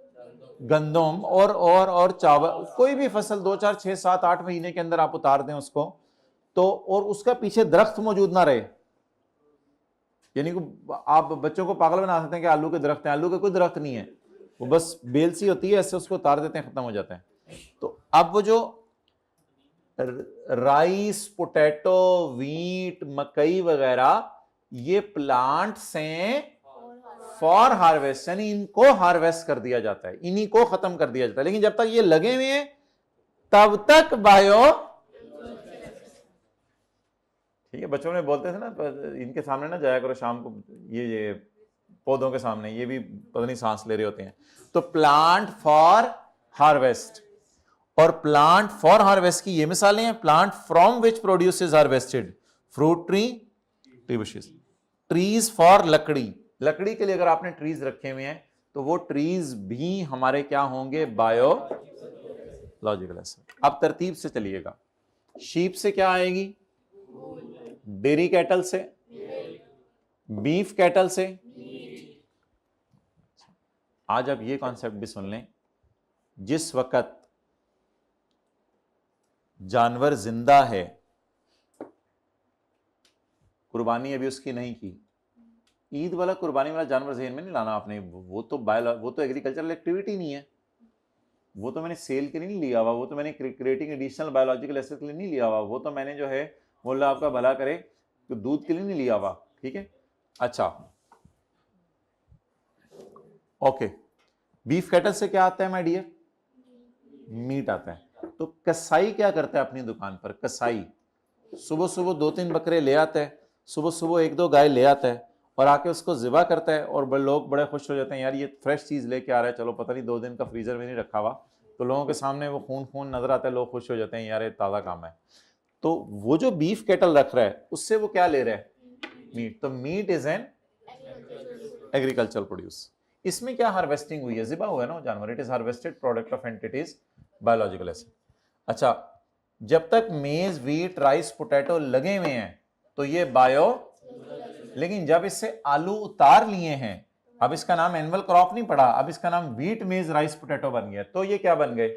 गंदम और चावल, कोई भी फसल 2-4-6-7-8 महीने के अंदर आप उतार दें उसको, तो और उसका पीछे दरख्त मौजूद ना रहे, यानी कि आप बच्चों को पागल बना सकते हैं कि आलू के दरख्त हैं, आलू का कोई दरख्त नहीं है, वो बस बेल सी होती है, ऐसे उसको उतार देते हैं, खत्म हो जाता है। तो अब वो जो राइस, पोटैटो, वीट, मकई वगैरह, ये प्लांट्स हैं फॉर हार्वेस्ट, यानी इनको हार्वेस्ट कर दिया जाता है, इन्हीं को खत्म कर दिया जाता है। लेकिन जब तक ये लगे हुए हैं तब तक बायो, ठीक है, बच्चों में बोलते थे ना, इनके सामने ना जाया करो शाम को, ये पौधों के सामने, ये भी पता नहीं सांस ले रहे होते हैं। तो प्लांट फॉर हार्वेस्ट और प्लांट फॉर हार्वेस्ट की ये मिसालें हैं। Plant from which produces harvested, fruit tree, tree bushes. Trees for लकड़ी, लकड़ी के लिए अगर आपने ट्रीज रखे हुए हैं तो वो ट्रीज भी हमारे क्या होंगे? Biological asset. अब तरतीब से चलिएगा, शीप से क्या आएगी? डेयरी कैटल से, बीफ कैटल से। आज आप ये कॉन्सेप्ट भी सुन लें, जिस वक्त जानवर जिंदा है, कुर्बानी अभी उसकी नहीं की, ईद वाला कुर्बानी वाला जानवर ज़हन में नहीं लाना आपने, वो तो एग्रीकल्चरल एक्टिविटी नहीं है, वो तो मैंने सेल के लिए नहीं लिया हुआ, वो तो मैंने क्रिएटिंग एडिशनल बायोलॉजिकल एसेट के लिए नहीं लिया हुआ, वो तो मैंने जो है मोल्ला आपका भला करे तो दूध के लिए नहीं लिया हुआ, ठीक है। अच्छा, ओके, बीफ कैटल से क्या आता है माय डियर? मीट आता है। तो कसाई क्या करता है अपनी दुकान पर? कसाई सुबह सुबह 2-3 बकरे ले आता है, सुबह सुबह 1-2 गाय ले आता है और आके उसको ज़िबा करता है, और लोग बड़े खुश हो जाते हैं, यार ये फ्रेश चीज़ लेके आ रहा है, चलो पता नहीं 2 दिन का फ्रीजर में नहीं रखा हुआ, तो लोगों के सामने वो खून खून नजर आता है, लोग खुश हो जाते हैं, यार ये ताज़ा काम है। तो वो जो बीफ कैटल रख रहा है उससे वो क्या ले रहा है? मीट। तो meat is an agricultural produce. इसमें क्या हार्वेस्टिंग हुई है? ज़िबा हुआ है ना वो जानवर, it is harvested product of entities biological asset. अच्छा, जब तक मेज, व्हीट, राइस, पोटैटो लगे हुए हैं तो ये बायो, लेकिन जब इससे आलू उतार लिए हैं, अब इसका नाम एनुअल क्रॉप नहीं पड़ा, अब इसका नाम व्हीट, मेज, राइस, पोटैटो बन गया, तो ये क्या बन गए?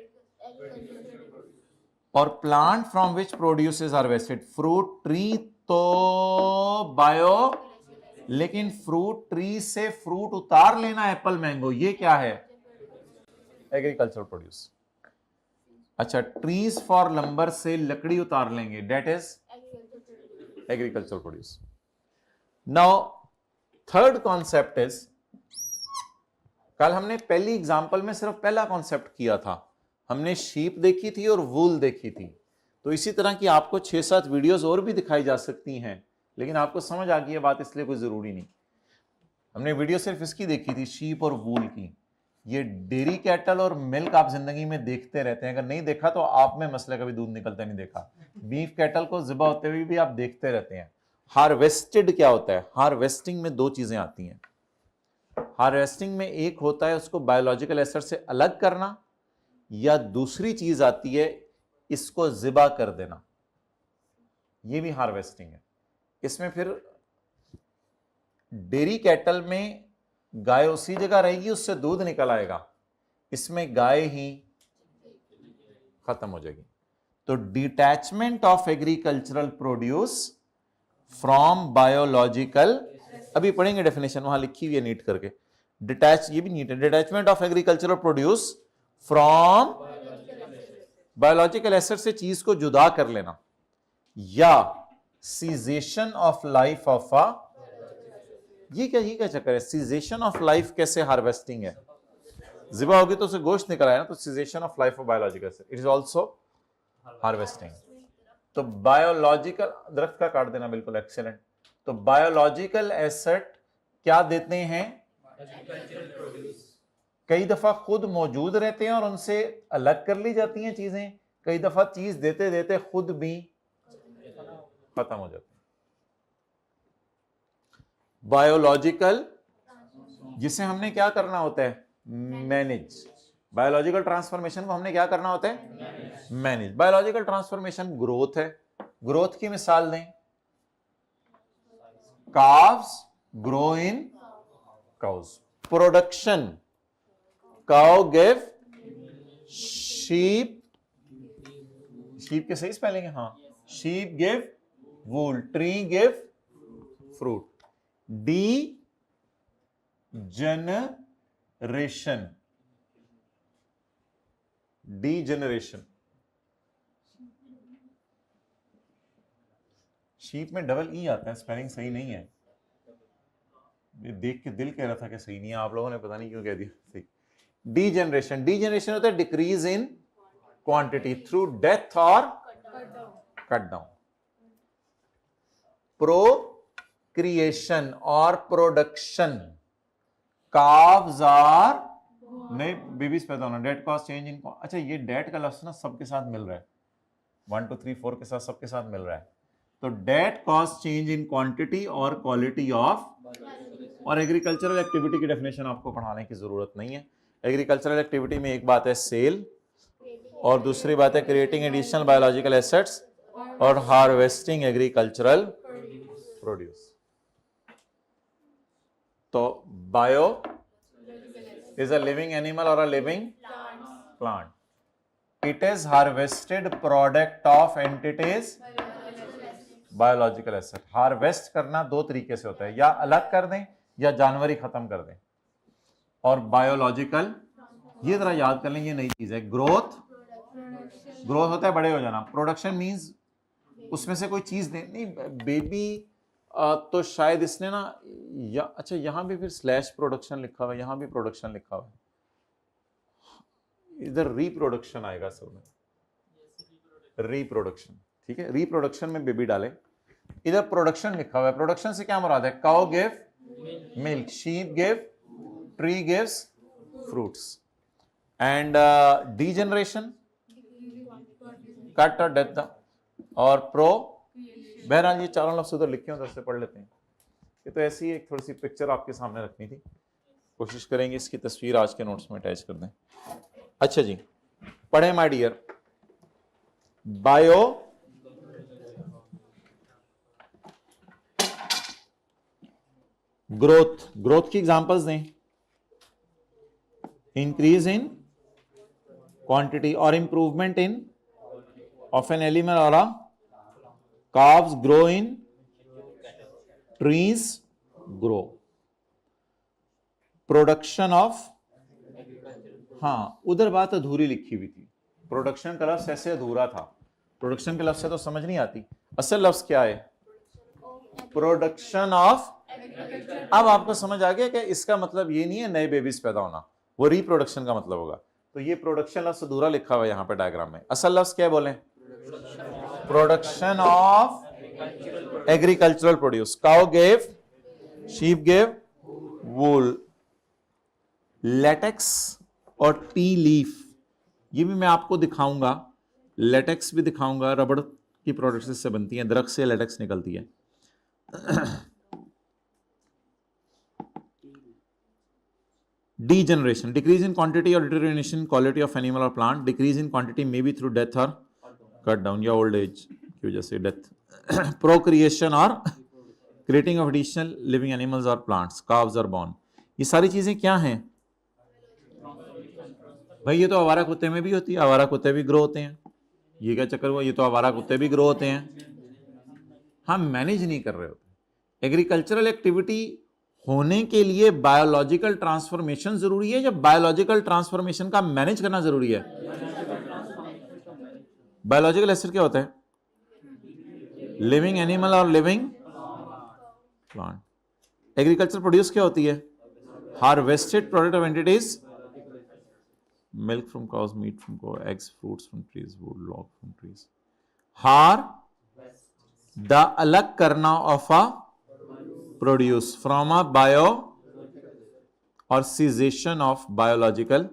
और plant from which produces harvested, fruit tree तो बायो, लेकिन फ्रूट ट्री से फ्रूट उतार लेना, एप्पल मैंगो, ये क्या है? Agriculture produce. अच्छा, ट्रीज फॉर लंबर से लकड़ी उतार लेंगे, that is agriculture produce. Now third concept is, कल हमने पहली एग्जांपल में सिर्फ पहला कॉन्सेप्ट किया था, हमने शीप देखी थी और वूल देखी थी, तो इसी तरह की आपको 6-7 वीडियोस और भी दिखाई जा सकती हैं, लेकिन आपको समझ आ गई है बात, इसलिए कोई जरूरी नहीं। हमने वीडियो सिर्फ इसकी देखी थी, शीप और वूल की। ये डेयरी कैटल और मिल्क आप जिंदगी में देखते रहते हैं, अगर नहीं देखा तो आप में मसले, कभी दूध निकलता नहीं देखा। बीफ कैटल को ज़िबा होते हुए भी आप देखते रहते हैं। हार्वेस्टेड क्या होता है? हार्वेस्टिंग में दो चीजें आती हैं। हार्वेस्टिंग में एक होता है उसको बायोलॉजिकल एसिड से अलग करना, या दूसरी चीज आती है इसको ज़िबा कर देना, ये भी हार्वेस्टिंग है। इसमें फिर डेयरी कैटल में गाय उसी जगह रहेगी, उससे दूध निकल आएगा, इसमें गाय ही खत्म हो जाएगी। तो detachment of agricultural produce from biological, अभी पढ़ेंगे डेफिनेशन, वहां लिखी हुई है नीट करके। डिटैच, ये भी नीट है, detachment of agricultural produce from biological acid से चीज को जुदा कर लेना, या cessation of life of a, ये क्या चक्कर है? सीजेशन ऑफ लाइफ कैसे हार्वेस्टिंग है? ज़िबा होगी तो उसे गोश्त निकल आया ना, तो cessation of life of biological acid, it is also harvesting. तो बायोलॉजिकल, दरख्त का काट देना, बिल्कुल एक्सीलेंट। तो बायोलॉजिकल एसिड क्या देते हैं? कई दफा खुद मौजूद रहते हैं और उनसे अलग कर ली जाती हैं चीजें, कई दफा चीज देते देते खुद भी खत्म हो जाती है। बायोलॉजिकल, जिसे हमने क्या करना होता है? मैनेज। बायोलॉजिकल ट्रांसफॉर्मेशन को हमने क्या करना होता है? मैनेज। बायोलॉजिकल ट्रांसफॉर्मेशन ग्रोथ है, ग्रोथ की मिसाल दें, calves grow in cows. Production, cow give sheep, sheep के सही स्पेलिंग है, हाँ, sheep give wool, tree give fruit. Degeneration, degeneration, sheep में डबल ई आता है, स्पेलिंग सही नहीं है, ये देख के दिल कह रहा था कि सही नहीं है, आप लोगों ने पता नहीं क्यों कह दिया सही। डीजेनरेशन, डीजेनरेशन होता है decrease in quantity through death और कट डाउन। प्रोक्रिएशन और प्रोडक्शन, काव्स आर, नए बेबीज पैदा होना, डेट कॉज चेंज इन, अच्छा ये डेट का लफ्ज ना सबके साथ मिल रहा है, 1 2 3 4 के साथ सबके साथ मिल रहा है। तो that cause change in quantity और क्वालिटी ऑफ, और एग्रीकल्चरल एक्टिविटी की डेफिनेशन आपको पढ़ाने की जरूरत नहीं है। एग्रीकल्चरल एक्टिविटी में एक बात है सेल, और दूसरी बात है क्रिएटिंग एडिशनल बायोलॉजिकल एसेट्स और हार्वेस्टिंग एग्रीकल्चरल प्रोड्यूस। तो bio is a living animal और a living plant, it is harvested product of entities biological asset. Harvest करना दो तरीके से होता है, या अलग कर दें या जानवर ही खत्म कर दें। और बायोलॉजिकल, ये जरा याद कर लें, ये नई चीज है। ग्रोथ, ग्रोथ होता है बड़े हो जाना, प्रोडक्शन मींस उसमें से कोई चीज नहीं, बेबी तो शायद इसने ना, या अच्छा यहां भी फिर स्लैश प्रोडक्शन लिखा हुआ है, यहां भी प्रोडक्शन लिखा हुआ है, इधर रिप्रोडक्शन आएगा सब में, रिप्रोडक्शन, ठीक है, रिप्रोडक्शन में बेबी डालें, इधर प्रोडक्शन लिखा हुआ है। प्रोडक्शन से क्या मुराद है? Cow give milk, sheep give, tree gives fruits, and degeneration cut और डेथ, और प्रो, बहरहाल ये चारों लफ्ज़ उधर लिखे उधर से पढ़ लेते हैं। ये तो ऐसी एक थोड़ी सी पिक्चर आपके सामने रखनी थी, कोशिश करेंगे इसकी तस्वीर आज के नोट्स में अटैच कर दें। अच्छा जी, पढ़े my dear. Bio growth, growth की एग्जांपल्स दें। इंक्रीज इन क्वांटिटी और improvement in of an animal और calves grow in trees grow, production of, हाँ उधर बात अधूरी लिखी हुई थी, प्रोडक्शन का लफ्ज ऐसे अधूरा था, प्रोडक्शन के लफ्ज से तो समझ नहीं आती, असल लफ्ज क्या है, प्रोडक्शन ऑफ। अब आपको समझ आ गया कि इसका मतलब ये नहीं है नए बेबीज पैदा होना, वो रिप्रोडक्शन का मतलब होगा। तो ये प्रोडक्शन लफ्ज अधूरा लिखा हुआ है यहां पे डायग्राम में, असल लफ्ज क्या बोले, production of agricultural produce. Cow gave, sheep gave wool. Latex और टी लीफ, ये भी मैं आपको दिखाऊंगा, लेटेक्स भी दिखाऊंगा, रबड़ की प्रोडक्ट्स इससे बनती हैं, दरख्त से लेटेक्स निकलती है। Degeneration, decrease in quantity or deterioration in quality of animal or plant. Decrease in quantity may be through death or cut down या old age की वजह से death. Procreation or creating of additional living animals or plants. Calves are born. ये सारी चीजें क्या हैं भाई? ये तो आवारा कुत्ते में भी होती है, आवारा कुत्ते भी ग्रो होते हैं। ये क्या चक्कर हुआ, ये तो आवारा कुत्ते भी ग्रो होते हैं, हम मैनेज नहीं कर रहे होते। एग्रीकल्चरल एक्टिविटी होने के लिए बायोलॉजिकल ट्रांसफॉर्मेशन जरूरी है या बायोलॉजिकल ट्रांसफॉर्मेशन का मैनेज करना जरूरी है? बायोलॉजिकल एसिड क्या होता है? लिविंग एनिमल और लिविंग प्लांट। एग्रीकल्चर प्रोड्यूस क्या होती है? Harvested product of entities, milk from cows, meat from cow, eggs, fruits from trees, wood, log from trees. हार द अलग करना of a produce from a bio और cessation of biological.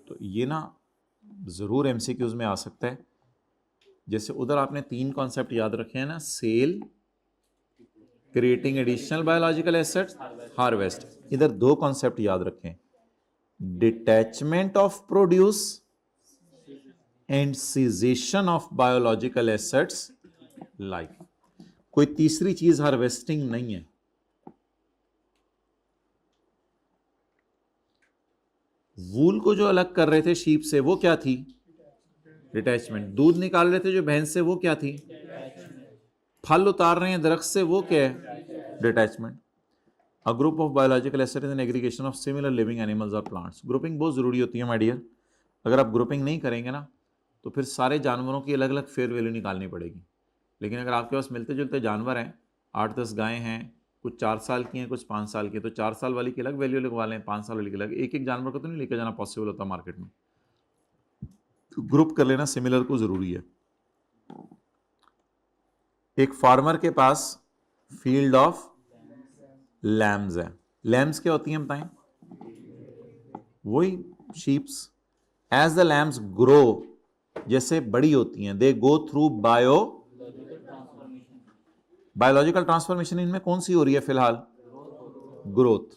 तो ये ना जरूर एमसीक्यूज में आ सकता है। जैसे उधर आपने 3 कॉन्सेप्ट याद रखे हैं ना, sale, creating additional biological assets, harvest. इधर 2 कॉन्सेप्ट याद रखें, detachment of produce and cessation of biological assets like. कोई तीसरी चीज हार्वेस्टिंग नहीं है। वूल को जो अलग कर रहे थे शीप से, वो क्या थी? डिटैचमेंट। दूध निकाल रहे थे जो भैंस से, वो क्या थी? फल उतार रहे हैं दरख्त से, वो क्या है? Detachment. A group of biological asset is an aggregation of similar living animals और प्लांट्स। ग्रुपिंग बहुत जरूरी होती है माय डियर। अगर आप ग्रुपिंग नहीं करेंगे ना तो फिर सारे जानवरों की अलग अलग फेयर वैल्यू निकालनी पड़ेगी। लेकिन अगर आपके पास मिलते जुलते जानवर हैं, 8-10 गायें हैं, कुछ 4 साल की हैं, कुछ 5 साल की हैं, तो 4 साल वाली की अलग वैल्यू लगवा लें, 5 साल वाली की अलग। एक एक जानवर को तो नहीं लेकर जाना पॉसिबल होता मार्केट में, तो ग्रुप कर लेना सिमिलर को जरूरी है। एक फार्मर के पास फील्ड ऑफ लैम्स है। लैम्स क्या होती हैं बताएं? वही sheeps. As the lambs grow, जैसे बड़ी होती हैं, they go through biological transformation. इनमें कौन सी हो रही है फिलहाल? ग्रोथ।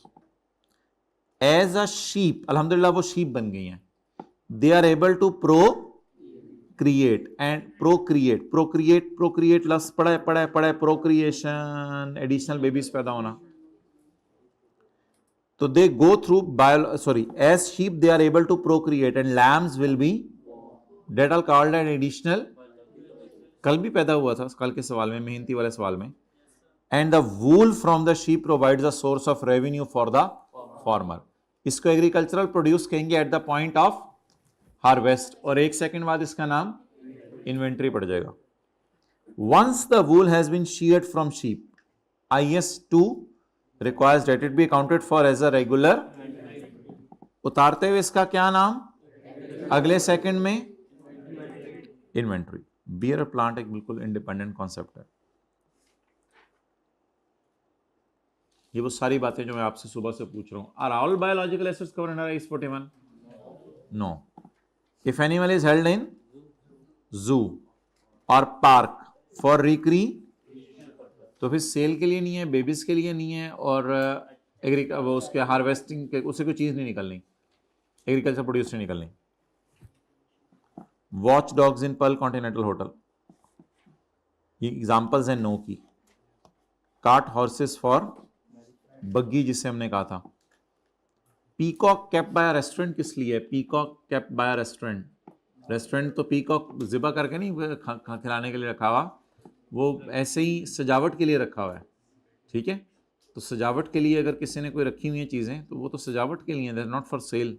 एज अ शीप, अल्हम्दुलिल्लाह वो शीप बन गई हैं, they are able to procreate and procreate लफ्ज पढ़ा है प्रोक्रिएशन, एडिशनल बेबीज पैदा होना। तो they go through as sheep they are able to procreate and lambs will be that are called an additional. कल भी पैदा हुआ था, कल के सवाल में, मेहनती वाले सवाल में। And the wool from the sheep provides a source of revenue for the farmer. इसको एग्रीकल्चरल प्रोड्यूस कहेंगे at the point of harvest, और 1 सेकंड बाद इसका नाम इन्वेंट्री पड़ जाएगा। Once the wool has been sheared from sheep, IS2 requires that it be accounted for as a regular। उतारते हुए इसका क्या नाम? अगले सेकंड में इन्वेंट्री। बियर प्लांट एक बिल्कुल इंडिपेंडेंट कॉन्सेप्ट है। ये वो सारी बातें जो मैं आपसे सुबह से पूछ रहा हूं। Are all biological assets covered under IS 41? No. If animal is held in zoo और पार्क फॉर रिक्री, तो फिर सेल के लिए नहीं है, बेबीज के लिए नहीं है, और वो उसके हार्वेस्टिंग के उससे कोई चीज नहीं निकलनी, एग्रीकल्चर प्रोड्यूस नहीं निकलनी। वॉच डॉग्स इन पर्ल कॉन्टिनेंटल होटल, ये एग्जांपल्स हैं नो की। कार्ट हॉर्सेस फॉर बग्गी जिसे हमने कहा था। पीकॉक केप्ट बाय रेस्टोरेंट किस लिए है? Peacock kept bye restaurant, restaurant तो पीकॉक ज़िबा करके नहीं खिलाने के लिए रखा हुआ, वो ऐसे ही सजावट के लिए रखा हुआ है, ठीक है। तो सजावट के लिए अगर किसी ने कोई रखी हुई है चीज़ें तो वो तो सजावट के लिए, नॉट फॉर सेल।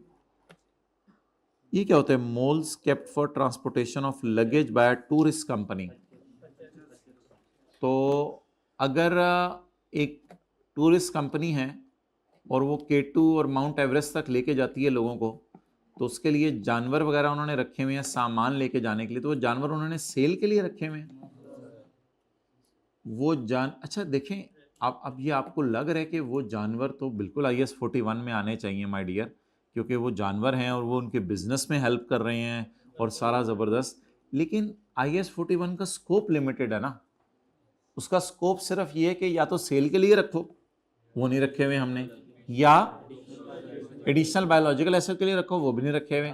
ये क्या होता है? Mules kept for transportation of luggage by tourist company. तो अगर एक टूरिस्ट कंपनी है और वो K2 और माउंट एवरेस्ट तक लेके जाती है लोगों को, तो उसके लिए जानवर वगैरह उन्होंने रखे हुए हैं सामान लेके जाने के लिए, तो वो जानवर उन्होंने सेल के लिए रखे हुए हैं। वो अच्छा देखें, अब ये आपको लग रहा है कि वो जानवर तो बिल्कुल IS 41 में आने चाहिए माय डियर, क्योंकि वो जानवर हैं और वो उनके बिजनेस में हेल्प कर रहे हैं और सारा ज़बरदस्त। लेकिन IS 41 का स्कोप लिमिटेड है ना, उसका स्कोप सिर्फ ये है कि या तो सेल के लिए रखो, वो नहीं रखे हुए हमने, या एडिशनल बायोलॉजिकल एसिड के लिए रखो, वो भी नहीं रखे हुए,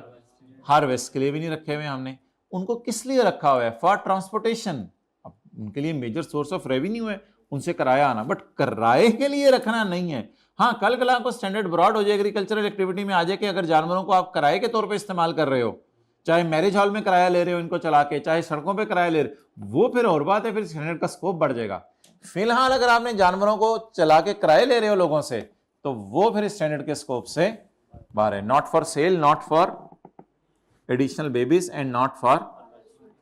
हार्वेस्ट के लिए भी नहीं रखे हुए हमने। उनको किस लिए रखा हुआ है? For transportation. अब उनके लिए मेजर सोर्स ऑफ रेवेन्यू है उनसे किराया आना, बट किराए के लिए रखना नहीं है। हाँ, कल कल आपको स्टैंडर्ड ब्रॉड हो जाए, एग्रीकल्चरल एक्टिविटी में आ जाए कि अगर जानवरों को आप किराए के तौर पे इस्तेमाल कर रहे हो, चाहे मैरिज हॉल में किराया ले रहे हो इनको चला के, चाहे सड़कों पे किराया ले रहे हो, वो फिर और बात है, फिर स्टैंडर्ड का स्कोप बढ़ जाएगा। फिलहाल अगर आपने जानवरों को चला के किराए ले रहे हो लोगों से, तो वो फिर स्टैंडर्ड के स्कोप से बाहर है। Not for sale, not for additional babies and not for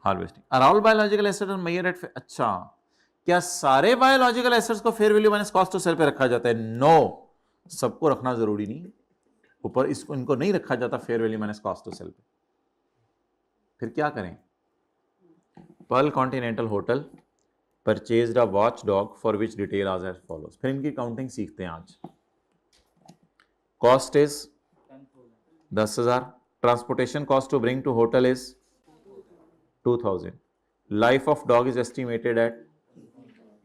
harvesting. Are all biological asset are measured at, अच्छा क्या सारे बायोलॉजिकल एसिड्स को fair value minus cost to sell पे रखा जाता है? नो, सबको रखना जरूरी नहीं, ऊपर इसको इनको नहीं रखा जाता fair value minus cost to sell पे। फिर क्या करें? Pearl Continental hotel purchased a watch dog for which detail आज एज फॉलोज। फिर इनकी काउंटिंग सीखते हैं आज। Cost is 10,000, transportation cost to bring to hotel is 2,000, life of dog is estimated at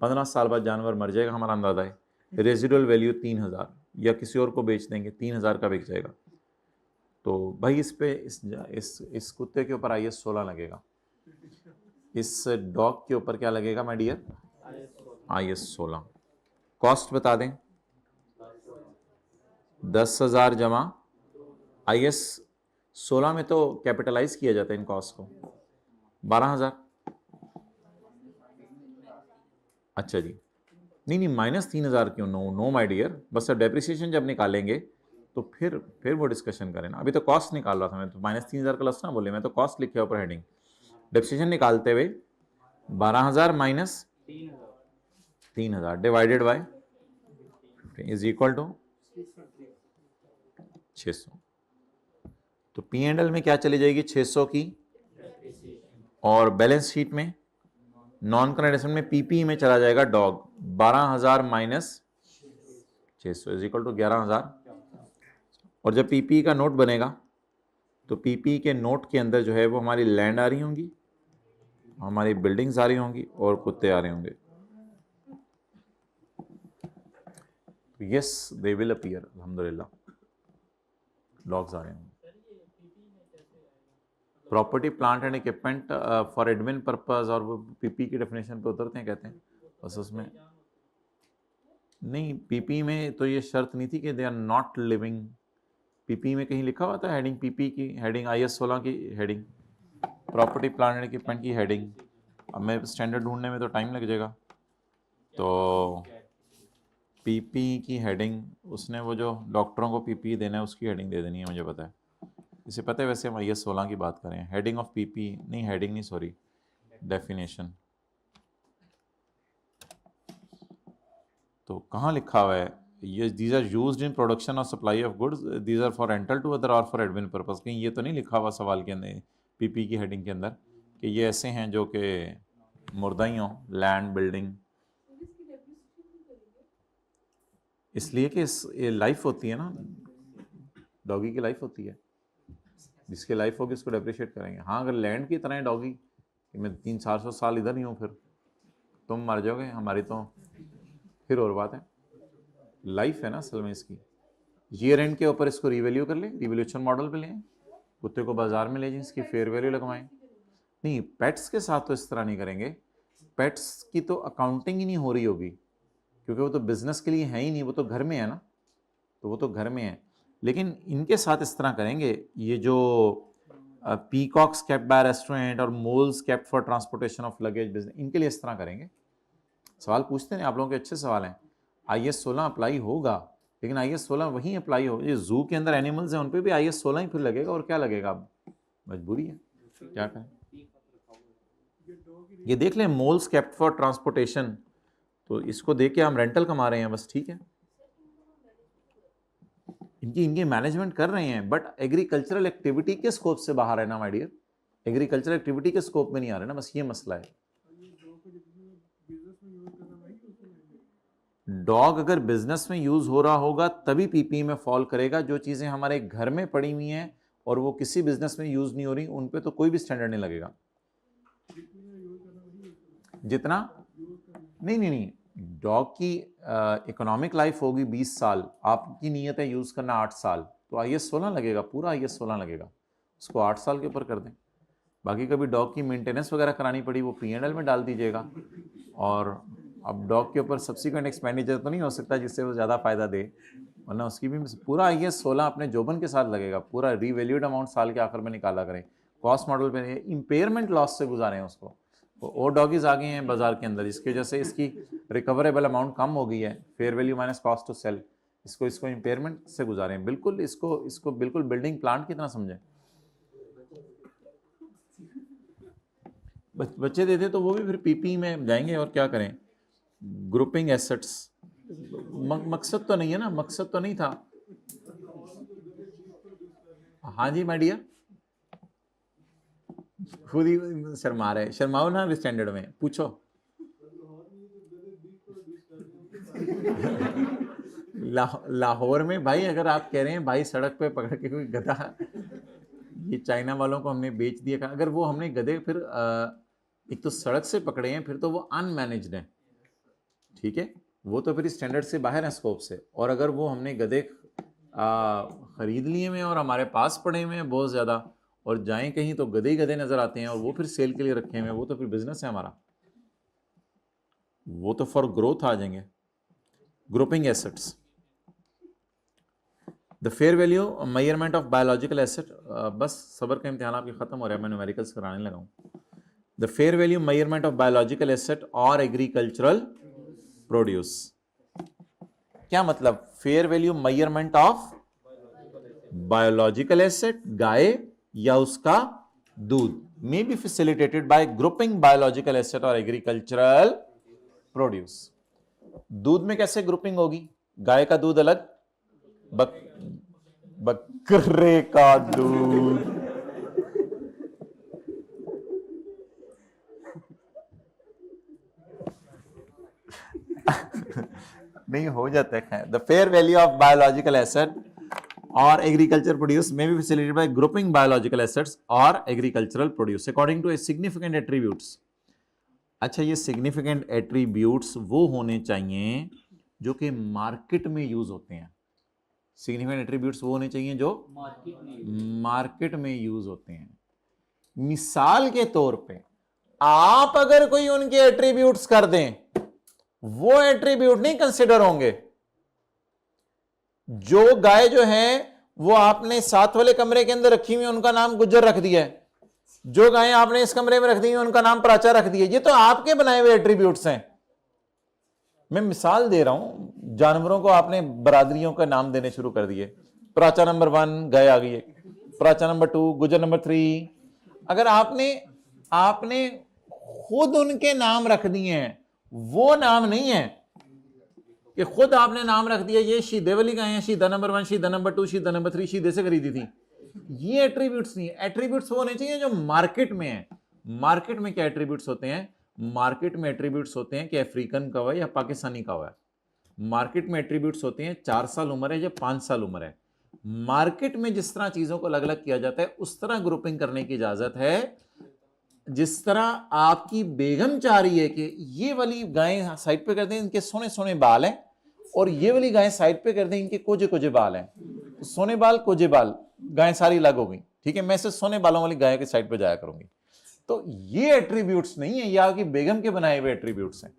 15 साल बाद जानवर मर जाएगा हमारा अंदाजा है। रेजिडुअल वैल्यू 3,000, या किसी और को बेच देंगे 3,000 का बिक जाएगा। तो भाई इस पे इस कुत्ते के ऊपर IS 16 लगेगा, इस डॉग के ऊपर क्या लगेगा माय डियर? IS 16। कॉस्ट बता दें, 10,000 जमा IS 16 में तो कैपिटलाइज किया जाता है इन कॉस्ट को, 12,000। अच्छा जी, नहीं माइनस 3,000 क्यों? नो माय डियर, बस अब डेप्रिसिएशन जब निकालेंगे तो फिर वो डिस्कशन करें ना। अभी तो कॉस्ट निकाल रहा था मैं, तो माइनस 3,000 का लस ना बोले, मैं तो कॉस्ट लिखे ऊपर हेडिंग। डेप्रिसिएशन निकालते हुए 12,000 minus 3,000 divided by is equal to 600। तो P&L में क्या चली जाएगी? 600 की, और बैलेंस शीट में नॉन करंट एसेट में PP में चला जाएगा dog, 12,000 minus 600 is equal to 11,000। और जब PP का नोट बनेगा तो PP के नोट के अंदर जो है वो हमारी लैंड आ रही होंगी, हमारी बिल्डिंग्स आ रही होंगी और कुत्ते आ रहे होंगे। यस दे विल अपीयर, अल्हम्दुलिल्लाह डॉग्स आ रहे होंगे। Property plant and equipment for admin purpose, और वो PP की डेफिनेशन पे उतरते हैं, कहते हैं बस उसमें नहीं। PP में तो ये शर्त नहीं थी कि they are not living. PP में कहीं लिखा हुआ था हेडिंग, PP की हेडिंग, IS 16 की heading, property plant and equipment की हेडिंग। अब मैं स्टैंडर्ड ढूंढने में तो टाइम लग जाएगा। तो PP की हेडिंग, उसने वो जो डॉक्टरों को PP देना है उसकी हेडिंग दे देनी है, मुझे पता है, इसे पता है। वैसे हम IS 16 की बात करें, हेडिंग ऑफ PP नहीं, हेडिंग नहीं सॉरी, डेफिनेशन। तो कहाँ लिखा हुआ है ये? These are used in production और supply of goods, these are for rental to other और फॉर एडमिन पर्पस। कहीं ये तो नहीं लिखा हुआ सवाल के अंदर PP की हेडिंग के अंदर कि ये ऐसे हैं जो कि मुर्दा ही हों, लैंड बिल्डिंग, इसलिए कि ये लाइफ होती है ना, डॉगी की लाइफ होती है, जिसकी लाइफ होगी उसको डेप्रिशिएट करेंगे। हाँ, अगर लैंड की तरह है डॉगी कि मैं 300-400 साल इधर ही हूँ, फिर तुम मर जाओगे, हमारी तो फिर और बात है। लाइफ है ना असल में इसकी। ईयर एंड के ऊपर इसको रिवैल्यू कर ले, रिवैल्यूएशन मॉडल पे लें, कुत्ते को बाजार में ले जाएं, इसकी फेयर वैल्यू लगवाएं। नहीं, पेट्स के साथ तो इस तरह नहीं करेंगे, पेट्स की तो अकाउंटिंग ही नहीं हो रही होगी, क्योंकि वो तो बिजनेस के लिए है ही नहीं, वो तो घर में है ना, तो वो तो घर में है। लेकिन इनके साथ इस तरह करेंगे, ये जो पीकॉक्स केप्ट बाय रेस्टोरेंट और moles kept for transportation of luggage business, इनके लिए इस तरह करेंगे। सवाल पूछते हैं आप लोगों के, अच्छे सवाल हैं। IS 16 अप्लाई होगा, लेकिन IS 16 वहीं अप्लाई हो, ये जू के अंदर एनिमल्स हैं उन पे भी IS 16 ही फिर लगेगा, और क्या लगेगा, अब मजबूरी है, क्या करें। ये देख लें, मोल्स केप्ट फॉर ट्रांसपोर्टेशन, तो इसको देख के हम रेंटल कमा रहे हैं बस, ठीक है। इनकी मैनेजमेंट कर रहे हैं, बट एग्रीकल्चरल एक्टिविटी के स्कोप से बाहर है ना माय डियर, एग्रीकल्चरल एक्टिविटी के स्कोप में नहीं आ रहे ना, बस ये मसला है। डॉग अगर बिजनेस में यूज हो रहा होगा तभी पीपी में फॉल करेगा। जो चीजें हमारे घर में पड़ी हुई हैं और वो किसी बिजनेस में यूज नहीं हो रही, उन पे तो कोई भी स्टैंडर्ड नहीं लगेगा। जितना नहीं, डॉग की इकोनॉमिक लाइफ होगी 20 साल, आपकी नीयत है यूज करना 8 साल, तो IS 16 लगेगा, पूरा IS 16 लगेगा, उसको 8 साल के ऊपर कर दें। बाकी कभी डॉग की मेंटेनेंस वगैरह करानी पड़ी, वो P&L में डाल दीजिएगा। और अब डॉग के ऊपर सब्सिक्वेंट एक्सपेंडिचर तो नहीं हो सकता जिससे वो ज़्यादा फायदा दे, वरना उसकी भी पूरा IS 16 अपने जोबन के साथ लगेगा, पूरा रीवैल्यूड अमाउंट साल के आखिर में निकाला करें, कॉस्ट मॉडल पे इंपेयरमेंट लॉस से गुजारें उसको। और डॉगीज आ गए हैं बाजार के अंदर, इसकी वजह से इसकी रिकवरेबल अमाउंट कम हो गई है, fair value minus cost to sell, इसको इंपेयरमेंट से गुजारें, बिल्कुल इसको बिल्कुल बिल्डिंग प्लांट की तरह समझें। बच्चे देते तो वो भी फिर पीपी में जाएंगे, और क्या करें। ग्रुपिंग एसेट्स, मकसद तो नहीं है ना, मकसद तो नहीं था। हाँ जी माय डियर, खुद ही शर्मा रहे, शर्माओ ना स्टैंडर्ड में, पूछो। लाहौर में भाई, अगर आप कह रहे हैं भाई सड़क पे पकड़ के कोई गधा, ये चाइना वालों को हमने बेच दिया, अगर वो हमने गधे फिर एक तो सड़क से पकड़े हैं, फिर तो वो अनमैनेज्ड हैं, ठीक है, वो तो फिर स्टैंडर्ड से बाहर है स्कोप से। और अगर वो हमने गधे खरीद लिए हुए और हमारे पास पड़े हुए हैं बहुत ज़्यादा, और जाएं कहीं तो गधे ही गधे नज़र आते हैं, और वो फिर सेल के लिए रखे हुए हैं, वो तो फिर बिजनेस है हमारा, वो तो फॉर ग्रोथ आ जाएंगे। Grouping assets, the fair value measurement of biological asset, बस सबर का इम्तिहान आपके खत्म हो रहा है, मैं न्यूमेरिकल्स कराने लगा हूँ। The fair value measurement of biological asset और एग्रीकल्चरल प्रोड्यूस, क्या मतलब, fair value measurement of biological asset, गाय या उसका दूध, may be facilitated by grouping biological asset और एग्रीकल्चरल प्रोड्यूस। दूध में कैसे ग्रुपिंग होगी, गाय का दूध अलग, बकरे का दूध, नहीं हो जाता है। The fair value of biological asset और agriculture produce may be facilitated by grouping biological assets और agricultural produce according to a significant attributes. अच्छा, ये सिग्निफिकेंट एट्रीब्यूट्स वो होने चाहिए जो कि मार्केट में यूज होते हैं। सिग्निफिकेंट एट्रीब्यूट्स वो होने चाहिए जो मार्केट में यूज होते हैं। मिसाल के तौर पे आप अगर कोई उनके एट्रीब्यूट्स कर दें, वो एट्रीब्यूट नहीं कंसिडर होंगे। जो गाय जो है वो आपने साथ वाले कमरे के अंदर रखी हुई, उनका नाम गुज्जर रख दिया है, जो गाय आपने इस कमरे में रख दी है उनका नाम प्राचा रख दिया, ये तो आपके बनाए हुए एट्रीब्यूट्स हैं। मैं मिसाल दे रहा हूं, जानवरों को आपने बरादरियों का नाम देने शुरू कर दिए, प्राचा नंबर 1 गाय आ गई है, प्राचा नंबर 2 गुज्जर नंबर 3। अगर आपने खुद उनके नाम रख दिए हैं, वो नाम नहीं है कि खुद आपने नाम रख दिया ये शीदे वाली गाय है, शीदा नंबर 1, शीदा नंबर 2, शीदा नंबर 3 शीदे से खरीदी थी, ये एट्रीब्यूट्स नहीं है। एट्रीब्यूट्स वो होने चाहिए जो मार्केट में है। मार्केट में क्या एट्रीब्यूट्स होते हैं, मार्केट में एट्रीब्यूट्स होते हैं कि अफ्रीकन का हुआ या पाकिस्तानी का हुआ है। मार्केट में एट्रीब्यूट्स होते हैं 4 साल उम्र है या 5 साल उम्र है। मार्केट में जिस तरह चीजों को अलग अलग किया जाता है उस तरह ग्रुपिंग करने की इजाजत है। जिस तरह आपकी बेगम चाह रही है कि ये वाली गायें साइड पे कर दें, इनके सोने सोने बाल हैं, और ये वाली गायें साइड पे कर दें, इनके कोजे कोजे बाल हैं, तो सोने बाल कोजे बाल गायें सारी अलग हो गई, ठीक है, मैं से सोने बालों वाली गाय के साइड पे जाया करूंगी। तो ये एट्रीब्यूट्स नहीं है, ये आपकी बेगम के बनाए हुए एट्रीब्यूट्स हैं।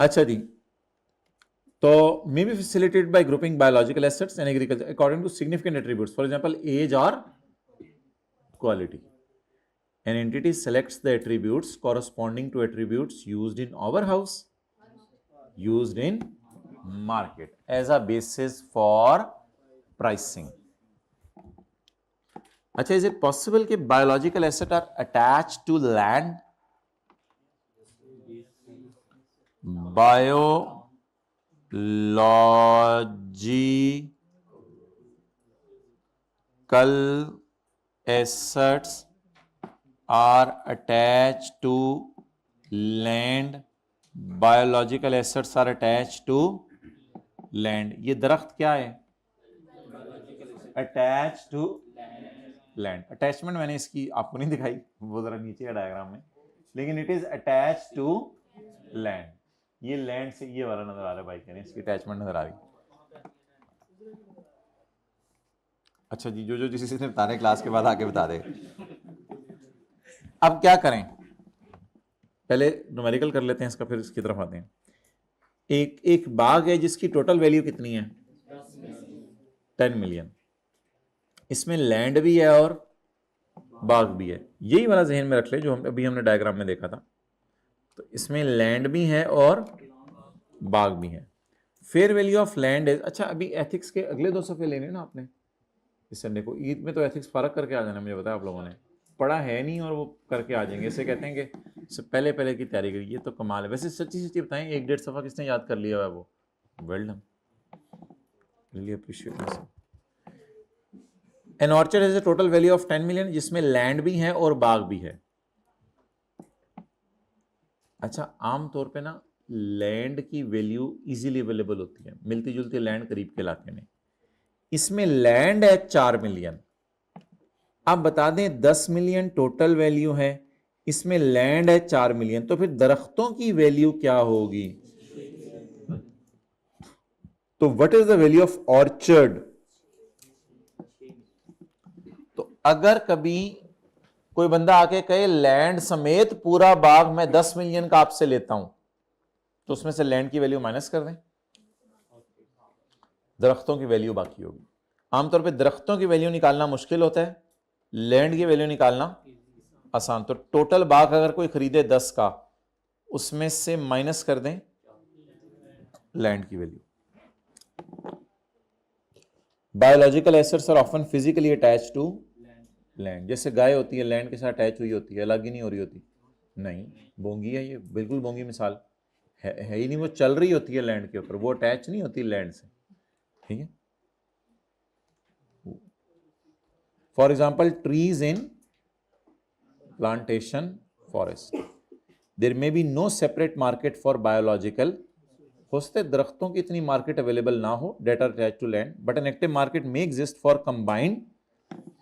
अच्छा जी, तो may be facilitated by grouping biological assets and agriculture according to significant attributes, for example age or quality. An entity selects the attributes corresponding to attributes used in our house, used in market as a basis for pricing. अच्छा, is it possible कि biological assets are attached to land? Biological assets are attached to land. Biological assets are attached to land. ये दरख्त क्या है? Attached to land. Attachment मैंने इसकी आपको नहीं दिखाई, वो जरा नीचे है डायग्राम में, लेकिन it is attached to land. ये लैंड से ये वाला नजर आ रहा है भाई, कह रहे हैं इसकी अटैचमेंट नजर आ रही. अच्छा जी, जो जो जिसे बता रहे क्लास के बाद आके बता दे. अब क्या करें, पहले न्यूमेरिकल कर लेते हैं इसका, फिर इसकी तरफ आते हैं. एक बाग है जिसकी टोटल वैल्यू कितनी है? 10 मिलियन. इसमें लैंड भी है और बाग भी है. यही वाला जहन में रख ले जो हमने डायग्राम में देखा था. तो इसमें लैंड भी है और बाग भी है. Fair value of land is, अच्छा अभी एथिक्स के अगले 2 सफ़े लेने ना आपने इस संडे को. ईद में तो एथिक्स फ़र्क करके आ जाना, मुझे बताया आप लोगों ने पढ़ा है नहीं और वो करके आ जाएंगे. इसे कहते हैं कि इससे पहले की तैयारी करिए. ये तो कमाल है. वैसे सच्ची बताएं, 1-1.5 सफ़ा किसने याद कर लिया हुआ है? वो well done, really appreciate. An orchard has a total value of 10 million, जिसमें लैंड भी है और बाग भी है. अच्छा, आमतौर पे ना लैंड की वैल्यू इजीली अवेलेबल होती है, मिलती जुलती लैंड करीब के इलाके में. इसमें लैंड है 4 मिलियन. आप बता दें 10 मिलियन टोटल वैल्यू है, इसमें लैंड है 4 मिलियन, तो फिर दरख्तों की वैल्यू क्या होगी? तो what is the value of orchard? तो अगर कभी कोई बंदा आके कहे लैंड समेत पूरा बाग मैं 10 मिलियन का आपसे लेता हूं, तो उसमें से लैंड की वैल्यू माइनस कर दें, दरख्तों की वैल्यू बाकी होगी. आमतौर पे दरख्तों की वैल्यू निकालना मुश्किल होता है, लैंड की वैल्यू निकालना आसान. तो टोटल बाग अगर कोई खरीदे 10 का, उसमें से माइनस कर दें लैंड की value. Biological assets are often physically attached to land. जैसे गाय होती है, लैंड के साथ अटैच हुई होती है, अलग ही नहीं हो रही होती. नहीं, बोंगी है ये, बिल्कुल बोंगी मिसाल है ही नहीं. वो चल रही होती है लैंड के ऊपर, वो अटैच नहीं होती लैंड से. ठीक है. For example trees in plantation forest, there may be no separate market for biological. हो सकता है दरख्तों की इतनी मार्केट अवेलेबल ना हो, that are attach to land, but an active market may exist for combined.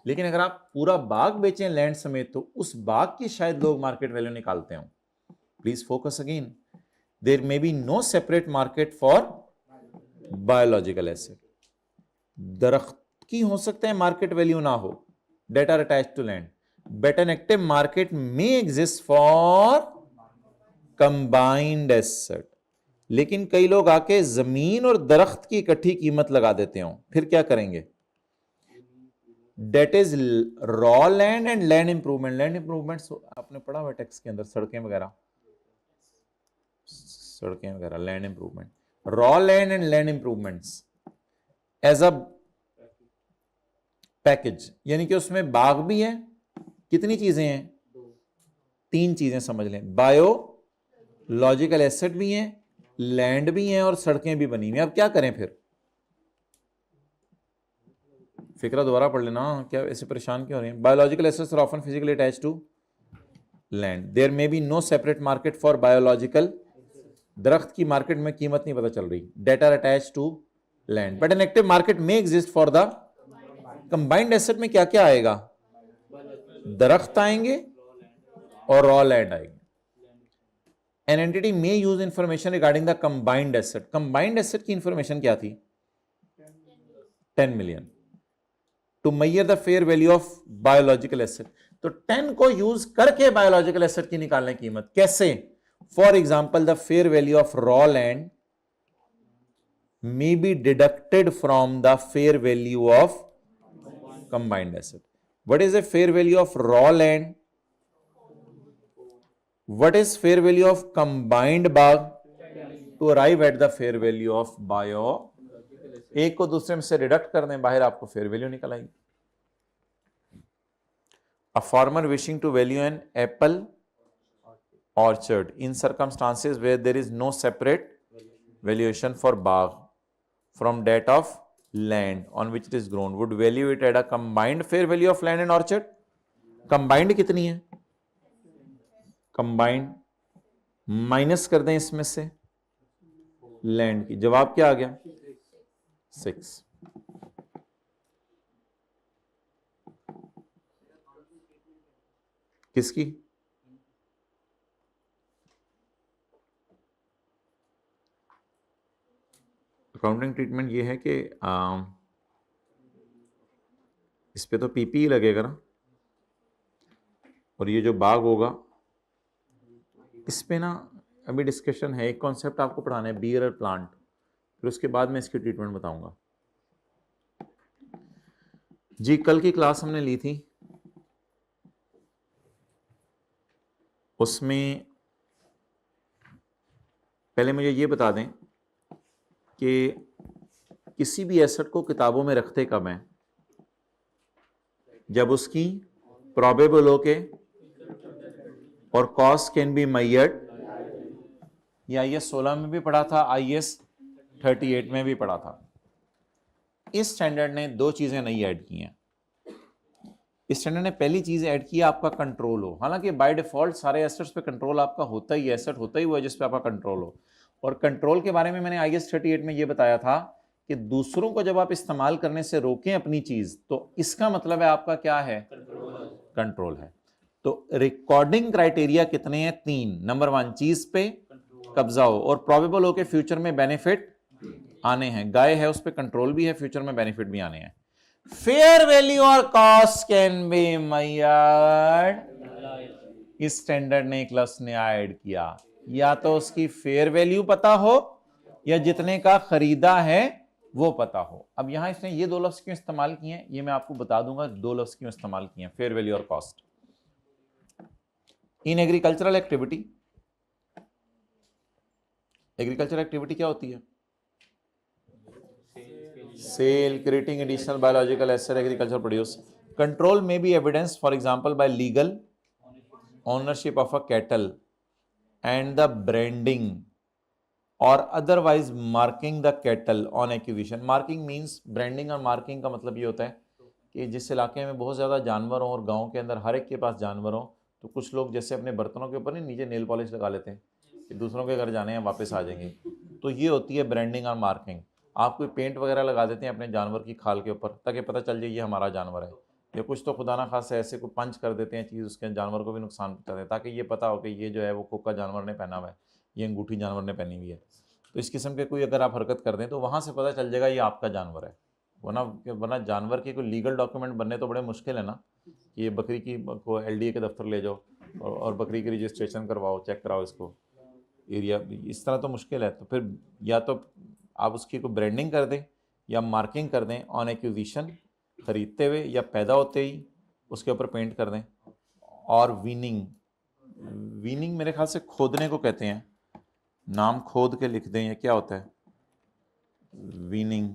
लेकिन अगर आप पूरा बाग बेचें लैंड समेत, तो उस बाग की शायद लोग मार्केट वैल्यू निकालते हों. Please focus again. There may be no separate market for biological asset. दरख्त की हो सकता है मार्केट वैल्यू ना हो, that are attach to land, but an active market may exist for combined asset. लेकिन कई लोग आके जमीन और दरख्त की इकट्ठी कीमत लगा देते हो, फिर क्या करेंगे? That is raw land and land improvement. Land improvement आपने पढ़ा हुआ टेक्स्ट के अंदर, सड़कें वगैरह land improvement. Raw land and land improvements as a package, यानी कि उसमें बाग भी है. कितनी चीजें हैं? 3 चीजें समझ लें. बायोलॉजिकल एसेट भी हैं, लैंड भी हैं और सड़कें भी बनी हुई हैं. अब क्या करें फिर? फिक्रा दोबारा पढ़ लेना, क्या ऐसे परेशान क्यों हो रहे हैं? Biological assets are often physically attached to land. There may be no separate market for biological. दरख्त की मार्केट में कीमत नहीं पता चल रही, they're attach to land, but an active market may exist for the combined asset. में क्या क्या आएगा? दरख्त आएंगे और रॉ लैंड आएंगे. An entity may use information regarding the combined asset. Combined asset की इंफॉर्मेशन क्या थी? 10 million. To measure the fair value of biological asset. तो 10 को यूज करके बायोलॉजिकल एसेट की निकालने की कीमत कैसे? For example the fair value of raw land may be deducted from the fair value of combined asset. What is the fair value of raw land? What is fair value of combined Bagh? To arrive at the fair value of bio, एक को दूसरे में से deduct कर दें, बाहर आपको fair value निकल आएगी. A farmer wishing to value an apple orchard in circumstances where there is no separate valuation for Bagh from that of land on which it is grown would value it at a combined fair value of land and orchard. combined कितनी है? combined minus कर दें इसमें से land की, जवाब क्या आ गया? 6. किसकी? अकाउंटिंग ट्रीटमेंट ये है कि इस पे तो पीपी लगेगा ना, और ये जो बाग होगा इस पे ना अभी डिस्कशन है. एक कॉन्सेप्ट आपको पढ़ाना है बियरर प्लांट, फिर उसके बाद मैं इसकी ट्रीटमेंट बताऊंगा. जी कल की क्लास हमने ली थी, उसमें पहले मुझे ये बता दें कि किसी भी एसेट को किताबों में रखते कब हैं? जब उसकी प्रोबेबल हो के और कॉस्ट कैन बी मेजर्ड. ये IAS 16 में भी पढ़ा था, IAS 38 में भी पढ़ा था. इस स्टैंडर्ड ने दो चीजें नई ऐड की हैं. इस स्टैंडर्ड ने पहली चीज ऐड की आपका कंट्रोल हो. हालांकि बाय डिफॉल्ट सारे एसेट्स पे कंट्रोल आपका होता ही, एसेट होता ही हुआ जिस पे आपका कंट्रोल हो. और कंट्रोल के बारे में मैंने IAS 38 में ये बताया था कि दूसरों को जब आप इस्तेमाल करने से रोकें अपनी चीज, तो इसका मतलब है आपका क्या है? कंट्रोल है. तो रिकॉर्डिंग क्राइटेरिया कितने हैं? 3. नंबर 1 चीज पे कब्जा हो और प्रोबेबल हो के फ्यूचर में बेनिफिट आने हैं. गाय है उस पर कंट्रोल भी है, फ्यूचर में बेनिफिट भी आने हैं. फेयर वैल्यू और कॉस्ट कैन बी मेजर्ड. इस स्टैंडर्ड ने एक लफ्ज नया ऐड किया, या तो उसकी फेयर वैल्यू पता हो या जितने का खरीदा है वो पता हो. अब यहां इसने ये दो लफ्ज क्यों इस्तेमाल किए हैं ये मैं आपको बता दूंगा. दो लफ्ज क्यों इस्तेमाल किए हैं, फेयर वैल्यू और cost. In agricultural activity, agricultural activity क्या होती है? Sale, creating additional biological asset, agriculture produce. Control may be evidence for example by legal ownership of a cattle and the branding or otherwise marking the cattle on acquisition. Marking means branding और marking का मतलब ये होता है कि जिस इलाके में बहुत ज़्यादा जानवर हों और गांव के अंदर हर एक के पास जानवर हों, तो कुछ लोग जैसे अपने बर्तनों के ऊपर नहीं नीचे नेल पॉलिश लगा लेते हैं कि दूसरों के घर जाने हैं वापस आ जाएंगे, तो ये होती है ब्रांडिंग और मार्किंग. आप कोई पेंट वगैरह लगा देते हैं अपने जानवर की खाल के ऊपर ताकि पता चल जाए ये हमारा जानवर है, या कुछ तो खुदा ना खास ऐसे को पंच कर देते हैं चीज़, उसके जानवर को भी नुकसान पहुंचाते हैं ताकि ये पता हो कि ये जो है वो कुक्का जानवर ने पहना हुआ है, ये अंगूठी जानवर ने पहनी हुई है. तो इस किस्म के कोई अगर आप हरकत कर दें तो वहाँ से पता चल जाएगा ये आपका जानवर है. वरना जानवर के कोई लीगल डॉक्यूमेंट बनने तो बड़े मुश्किल है ना. ये बकरी की को LDA के दफ्तर ले जाओ और बकरी की रजिस्ट्रेशन करवाओ, चेक कराओ इसको एरिया, इस तरह तो मुश्किल है. तो फिर या तो आप उसकी कोई ब्रांडिंग कर दें या मार्किंग कर दें ऑन एक्विजिशन, खरीदते हुए या पैदा होते ही उसके ऊपर पेंट कर दें. और वीनिंग, वीनिंग मेरे ख्याल से खोदने को कहते हैं, नाम खोद के लिख दें, ये क्या होता है? Weaning.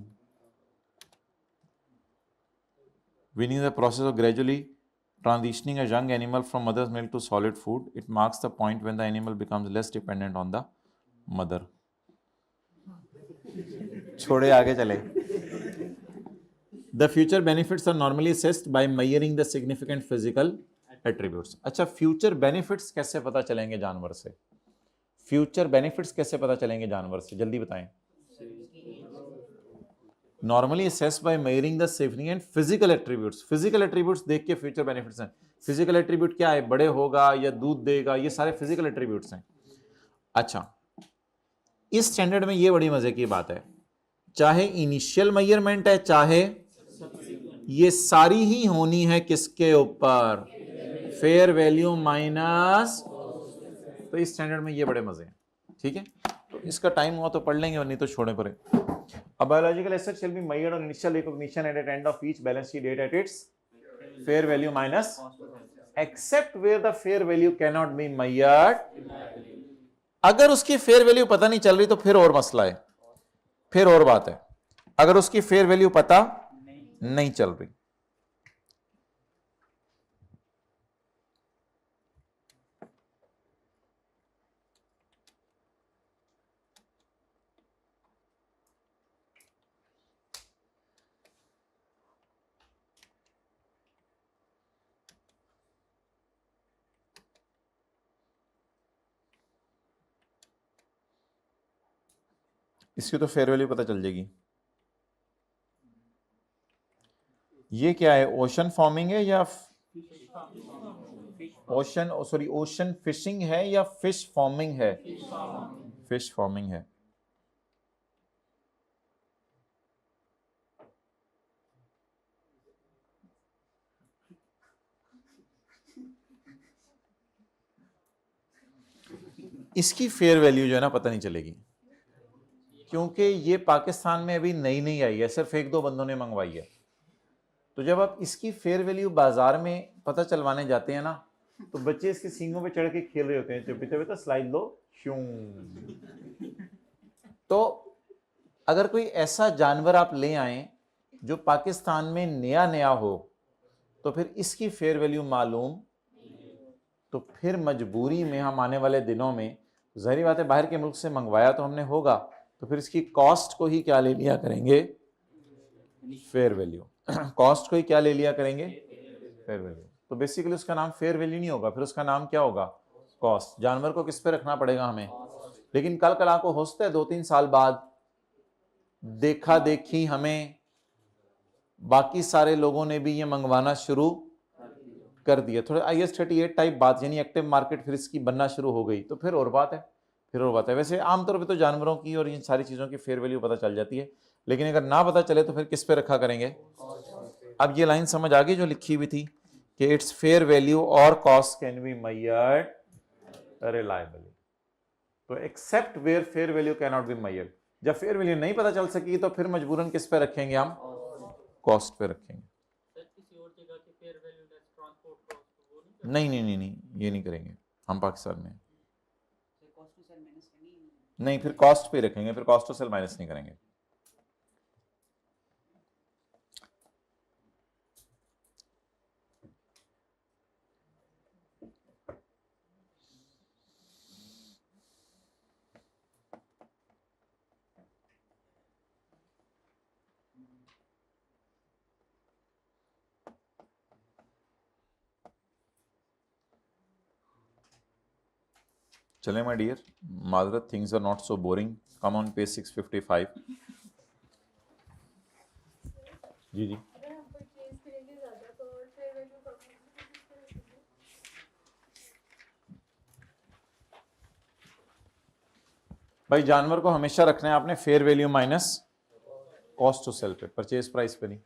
Weaning the process of gradually transitioning a young animal from mother's milk to solid food. It marks the point when the animal becomes less dependent on the mother. छोड़े आगे चले. The future benefits are normally assessed by measuring the significant physical attributes. अच्छा, future benefits कैसे पता चलेंगे जानवर से? Future benefits कैसे पता चलेंगे जानवर से? जल्दी बताएं. Normally assessed by measuring the significant physical attributes. Physical attributes देख के future benefits हैं. Physical attribute क्या है? बड़े होगा या दूध देगा, ये सारे physical attributes हैं. अच्छा, इस स्टैंडर्ड में ये बड़ी मजे की बात है, चाहे इनिशियल मेजरमेंट है चाहे ये सारी ही होनी है किसके ऊपर? फेयर वैल्यू माइनस तो इस स्टैंडर्ड में ये बड़े मजे हैं, ठीक है। तो इसका टाइम हुआ तो पढ़ लेंगे और नहीं तो छोड़े पड़े। A biological asset shall be measured on initial recognition and at end of each balance sheet date at its fair value minus, except where the fair value cannot be measured. अगर उसकी फेयर वैल्यू पता नहीं चल रही तो फिर और मसला है, फिर और बात है। अगर उसकी फेयर वैल्यू पता नहीं चल रही, इसकी तो फेयर वैल्यू पता चल जाएगी। ये क्या है, ओशन फार्मिंग है या ओशन फिशिंग है या फिश फार्मिंग है? फिश फार्मिंग है। इसकी फेयर वैल्यू जो है ना पता नहीं चलेगी, क्योंकि ये पाकिस्तान में अभी नई नहीं आई है, सिर्फ एक दो बंदों ने मंगवाई है। तो जब आप इसकी फेयर वैल्यू बाजार में पता चलवाने जाते हैं ना, तो बच्चे इसके सींगों पे चढ़ के खेल रहे होते हैं, चुपते हुए तो स्लाइड लो श्यूं। तो अगर कोई ऐसा जानवर आप ले आए जो पाकिस्तान में नया नया हो, तो फिर इसकी फेयर वैल्यू मालूम, तो फिर मजबूरी में हम आने वाले दिनों में, ज़ाहिर बात है बाहर के मुल्क से मंगवाया तो हमने होगा, तो फिर इसकी कॉस्ट को ही क्या ले लिया करेंगे, फेयर वैल्यू। कॉस्ट को ही क्या ले लिया करेंगे, फेयर वैल्यू। तो बेसिकली उसका नाम फेयर वैल्यू नहीं होगा, फिर उसका नाम क्या होगा, कॉस्ट। जानवर को किस पे रखना पड़ेगा हमें, लेकिन कल कला को हो सकता है 2-3 साल बाद देखा देखी हमें बाकी सारे लोगों ने भी ये मंगवाना शुरू कर दिया, थोड़ा IS 38 टाइप बात, यानी एक्टिव मार्केट फिर इसकी बनना शुरू हो गई, तो फिर और बात है, फिर और बात है। वैसे आमतौर पे तो जानवरों की और इन सारी चीज़ों की फेयर वैल्यू पता चल जाती है, लेकिन अगर ना पता चले तो फिर किस पे रखा करेंगे। अब ये लाइन समझ आ गई जो लिखी हुई थी कि इट्स फेयर वैल्यू और cost can be measured reliably. तो except where fair value can not be measured, जब फेयर वैल्यू नहीं पता चल सकी तो फिर मजबूरन किस पे रखेंगे हम, कॉस्ट पे रखेंगे। नहीं नहीं नहीं नहीं, ये नहीं करेंगे हम पाकिस्तान में, नहीं फिर कॉस्ट पे रखेंगे, फिर कॉस्ट टू सेल माइनस नहीं करेंगे। चले माय डियर, मादरत, things are not so boring. Come on page 655। जी जी, भाई जानवर को हमेशा रखना है आपने fair value minus cost to sell पे, परचेज प्राइस पे नहीं।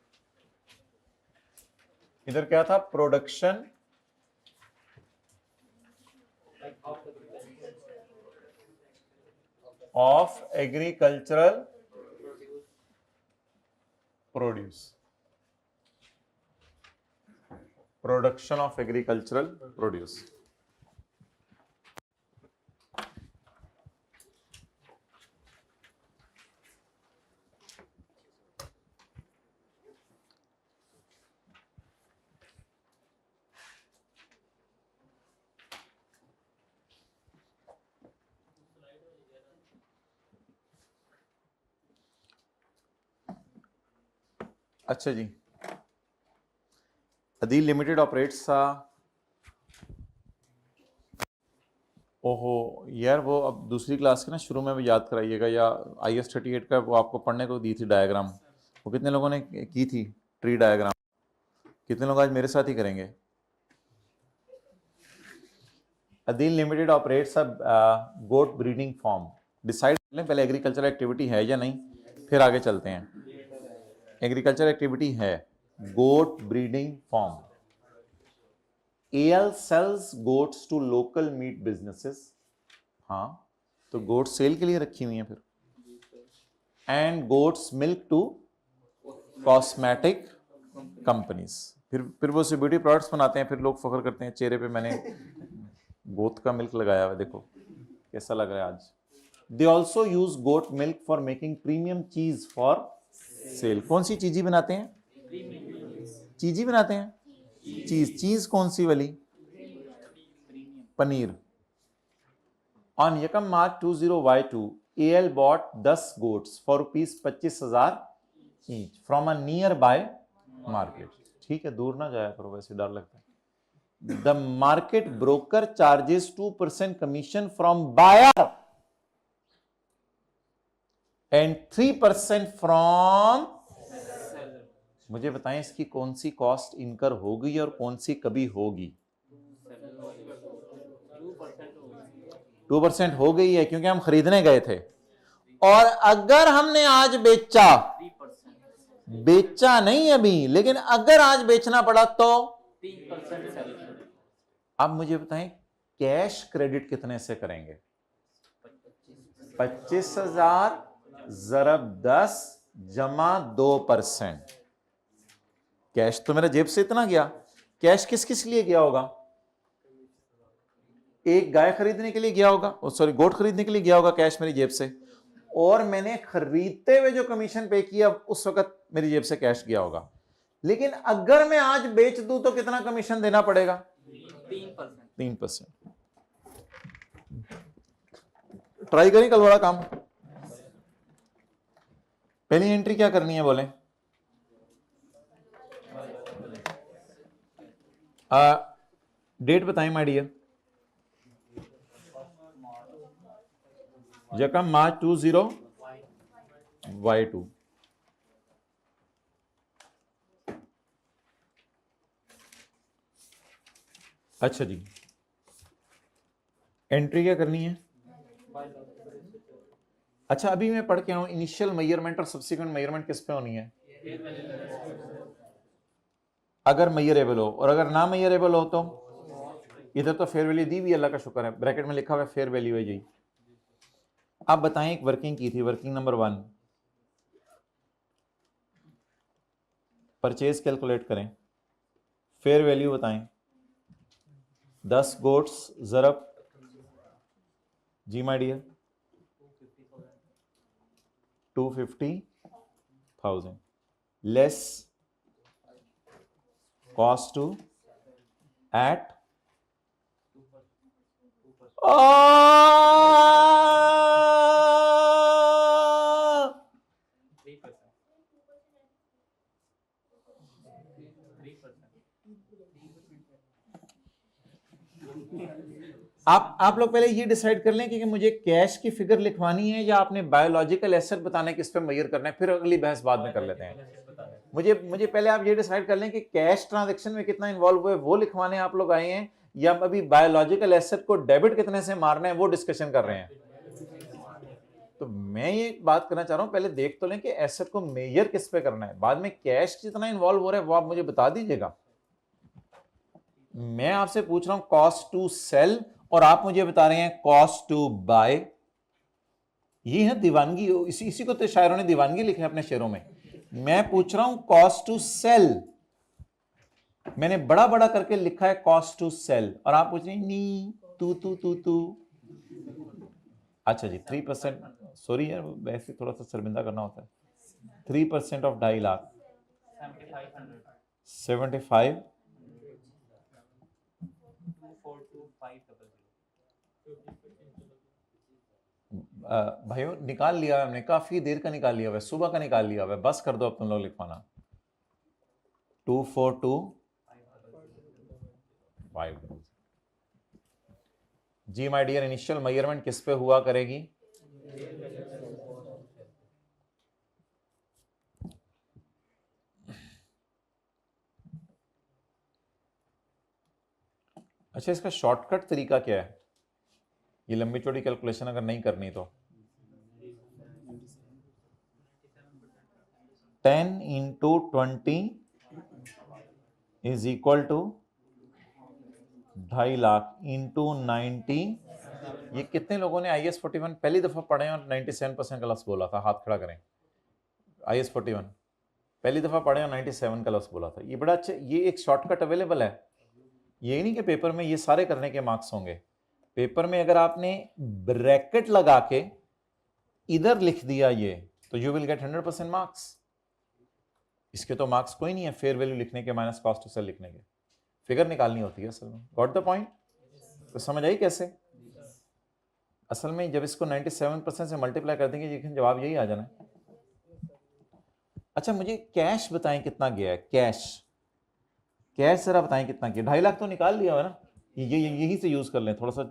इधर क्या था, production of agricultural produce, production of agricultural produce. अच्छा जी, अदील लिमिटेड ऑपरेट्स, ओहो यार वो अब दूसरी क्लास के ना शुरू में भी याद कराइएगा, या IS 38 का वो आपको पढ़ने को दी थी डायग्राम, वो कितने लोगों ने की थी, ट्री डायग्राम, कितने लोग आज मेरे साथ ही करेंगे। अदील लिमिटेड ऑपरेट्स अ गोट ब्रीडिंग फार्म। डिसाइड कर लें पहले एग्रीकल्चर एक्टिविटी है या नहीं, फिर आगे चलते हैं। एग्रीकल्चर एक्टिविटी है, goat breeding farm. AL sells goats to local meat businesses हाँ, तो गोट सेल के लिए रखी हुई हैं फिर। And goats milk to cosmetic companies, फिर वो से ब्यूटी प्रोडक्ट्स बनाते हैं, फिर लोग फख्र करते हैं चेहरे पे मैंने गोट का मिल्क लगाया हुआ, देखो कैसा लग रहा है आज। They also use goat milk for making premium cheese for sale. कौन सी चीज बनाते हैं? चीज ही बनाते हैं। चीज कौन सी वाली? पनीर। ऑन यकम मार्च 20Y2 AL bought 10 goats for rupees 25,000 each from a nearby market। ठीक है, दूर ना जाया करो, वैसे डर लगता है। The market broker charges 2% commission from buyer and 3% from। मुझे बताएं इसकी कौन सी कॉस्ट इनकर होगी और कौन सी कभी होगी? 2% हो गई है क्योंकि हम खरीदने गए थे। और अगर हमने आज बेचा नहीं अभी, लेकिन अगर आज बेचना पड़ा तो 3%। अब मुझे बताएं कैश क्रेडिट कितने से करेंगे? 25,000 ज़रब 10 जमा 2%। कैश तो मेरा जेब से इतना गया, कैश किस किस लिए गया होगा? एक गाय खरीदने के लिए गया होगा, सॉरी गोट खरीदने के लिए गया होगा कैश मेरी जेब से, और मैंने खरीदते हुए जो कमीशन पे किया उस वक्त मेरी जेब से कैश गया होगा। लेकिन अगर मैं आज बेच दूं तो कितना कमीशन देना पड़ेगा? 3%। ट्राई करें कल वाला काम। पहली एंट्री क्या करनी है बोले? डेट बताएं माय डियर। यकम मार्च 20Y2। अच्छा जी, एंट्री क्या करनी है? अच्छा, अभी मैं पढ़ के आऊं इनिशियल मेजरमेंट और सब्सिक्वेंट मेजरमेंट किस पे होनी है? अगर मेजरेबल हो, और अगर ना मेजरेबल हो तो इधर तो फेयर वैल्यू दी हुई, अल्लाह का शुक्र है, ब्रैकेट में लिखा हुआ है फेयर वैल्यू है जी। आप बताएं, एक वर्किंग की थी, वर्किंग नंबर 1, परचेज कैलकुलेट करें, फेयर वैल्यू बताएं। 10 गोट्स ज़रब जी my dear 250,000 less cost to eight आप लोग पहले ये डिसाइड कर लें कि मुझे कैश की फिगर लिखवानी है या आपने बायोलॉजिकल एसेट बताने किस पे मेजर करना है, फिर अगली बहस बाद में कर लेते हैं। मुझे पहले आप ये डिसाइड कर लें कि कैश ट्रांजैक्शन में कितना इन्वॉल्व हुआ है वो लिखवाने आप लोग आए हैं, या अभी बायोलॉजिकल एसेट को डेबिट कितने से मारना है वो डिस्कशन कर रहे हैं। तो मैं ये बात करना चाह रहा हूं, पहले देख तो लें कि एसेट को मेजर किस पे करना है, बाद में कैश कितना इन्वॉल्व हो रहा है वो आप मुझे बता दीजिएगा। मैं आपसे पूछ रहा हूं कॉस्ट टू सेल और आप मुझे बता रहे हैं कॉस्ट टू बाय। ये है दीवानगी, इसी को तो शायरों ने दीवानगी लिखी है अपने शेरों में। मैं पूछ रहा हूं कॉस्ट टू सेल, मैंने बड़ा बड़ा करके लिखा है कॉस्ट टू सेल, और आप पूछ रहे हैं नी तू। अच्छा जी, 3%, सॉरी यार वैसे थोड़ा सा शर्मिंदा करना होता है। 3% ऑफ 2.5 लाख 75 भाइयों निकाल लिया हमने, काफी देर का निकाल लिया हुआ है, सुबह का निकाल लिया हुआ है, बस कर दो अब तुम लोग लिखवाना। 242,5 जी माय डियर, इनिशियल मेजरमेंट किस पे हुआ करेगी? अच्छा, इसका शॉर्टकट तरीका क्या है? ये लंबी चौड़ी कैलकुलेशन अगर नहीं करनी तो 10 into 20 is equal to 2.5 lakh into 90 ये कितने लोगों ने IAS 41 पहली दफा पढ़े और 97% का लफ्ज बोला था? हाथ खड़ा करें। IAS 41 पहली दफा पढ़े और 97 का लफ्ज बोला था। ये बड़ा अच्छा, ये एक शॉर्टकट अवेलेबल है। ये नहीं कि पेपर में ये सारे करने के मार्क्स होंगे। पेपर में अगर आपने ब्रैकेट लगा के इधर लिख दिया ये, तो यू विल गेट 100% मार्क्स। इसके तो मार्क्स कोई नहीं है फेयर वैल्यू लिखने के माइनस कॉस्ट टू सेल लिखने के, फिगर निकालनी होती है असल में। Got the point? तो समझ आई कैसे? असल में जब इसको 97% से मल्टीप्लाई कर देंगे, लेकिन जवाब यही आ जाना है। अच्छा मुझे कैश बताएं कितना गया है? कैश जरा बताएं कितना गया? 2.5 लाख तो निकाल लिया है ना, ये यही से यूज कर लें, थोड़ा सा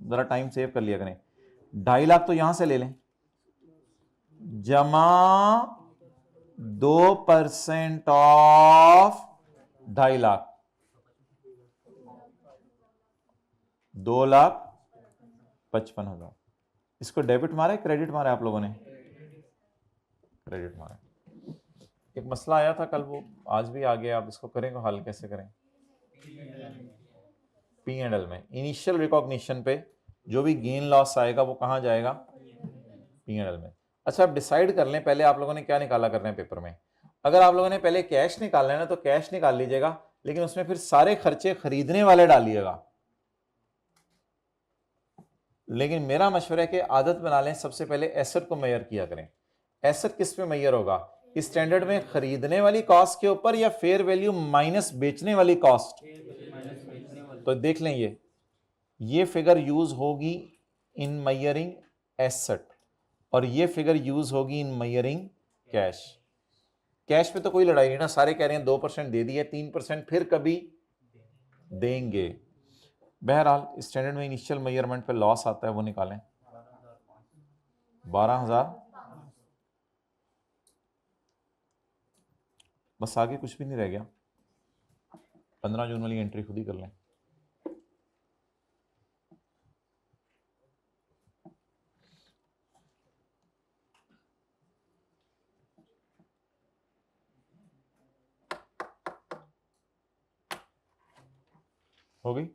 जरा टाइम सेव कर लिया करें। 2.5 लाख तो यहां से ले लें, जमा 2% ऑफ 2.5 लाख, 2,55,000। इसको डेबिट मारा है क्रेडिट मारा है आप लोगों ने? क्रेडिट मारा। एक मसला आया था कल, वो आज भी आ गया। आप इसको करेंगे हल कैसे करें? P&L में इनिशियल रिकॉग्निशन पे जो भी गेन लॉस आएगा वो कहां जाएगा? P&L में। अच्छा आप डिसाइड कर लें पहले आप लोगों ने क्या निकाला करना है पेपर में। अगर आप लोगों ने पहले कैश निकालना है ना, तो कैश निकाल लीजिएगा, लेकिन उसमें फिर सारे खर्चे खरीदने वाले डालिएगा। लेकिन मेरा मशवरा है कि आदत बना लें, सबसे पहले एसेट को मेजर किया करें। एसेट किस पे मेजर होगा? इस स्टैंडर्ड में खरीदने वाली कॉस्ट के ऊपर या फेयर वैल्यू माइनस बेचने वाली कॉस्ट? तो देख लें ये फिगर यूज होगी इन मेजरिंग एसेट और ये फिगर यूज होगी इन मेजरिंग कैश। कैश पे तो कोई लड़ाई नहीं ना, सारे कह रहे हैं 2% दे दिए, 3% फिर कभी देंगे। बहरहाल स्टैंडर्ड में इनिशियल मेजरमेंट पे लॉस आता है, वो निकालें। 12,000, बस आगे कुछ भी नहीं रह गया। 15 जून वाली एंट्री खुद ही कर लें। हो गई?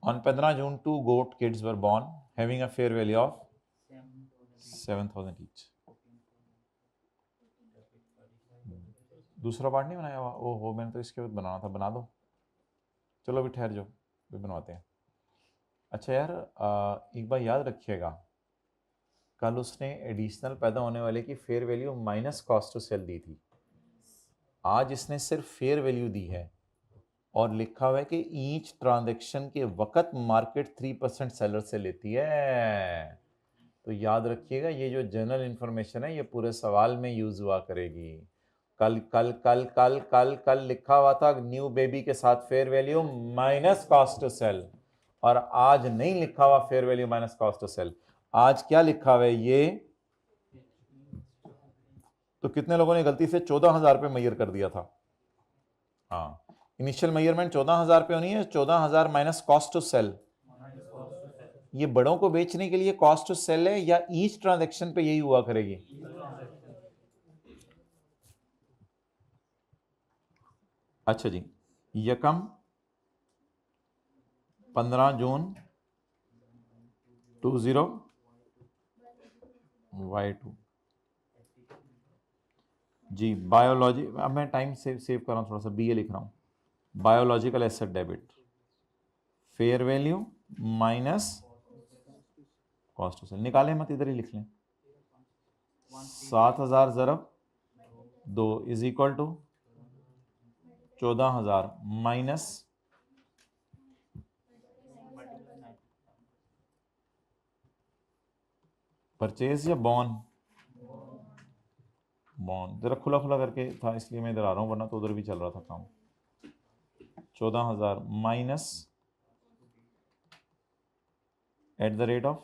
On 15 June, 2 goat kids were born, having a fair value of 7,000 each. दूसरा पार्ट नहीं बनाया हुआ? ओहो, मैंने तो इसके बाद बनाना था, बना दो। चलो अभी ठहर जाओ, भी बनवाते हैं। अच्छा यार, एक बार याद रखिएगा, कल उसने एडिशनल पैदा होने वाले की fair value minus cost to sell दी थी। आज इसने सिर्फ फेयर वैल्यू दी है और लिखा हुआ है कि ईच ट्रांजैक्शन के वक्त मार्केट 3% सेलर से लेती है। तो याद रखिएगा, ये जो जनरल इंफॉर्मेशन है ये पूरे सवाल में यूज हुआ करेगी। कल कल कल कल कल कल लिखा हुआ था न्यू बेबी के साथ fair value minus cost to sell, और आज नहीं लिखा हुआ fair value minus cost to sell. आज क्या लिखा हुआ है ये? तो कितने लोगों ने गलती से 14,000 पे मेजर कर दिया था? हाँ, इनिशियल मेजरमेंट 14,000 पे होनी है, 14,000 माइनस कॉस्ट टू सेल। ये बड़ों को बेचने के लिए कॉस्ट टू सेल है या ईच ट्रांजैक्शन पे यही हुआ करेगी? अच्छा जी, यकम 15 जून 20 Y2 जी। बायोलॉजी, अब मैं टाइम सेव कर रहा हूँ, थोड़ा सा BA लिख रहा हूँ। Biological asset debit, fair value minus cost to sell. निकालें मत, इधर ही लिख लें। 7,000 ज़रब 2 is equal to 14,000 minus purchase या बॉन्ड? बॉन्ड जरा खुला खुला करके था इसलिए मैं इधर आ रहा हूँ, वरना तो उधर भी चल रहा था काम। 14,000 minus at the rate of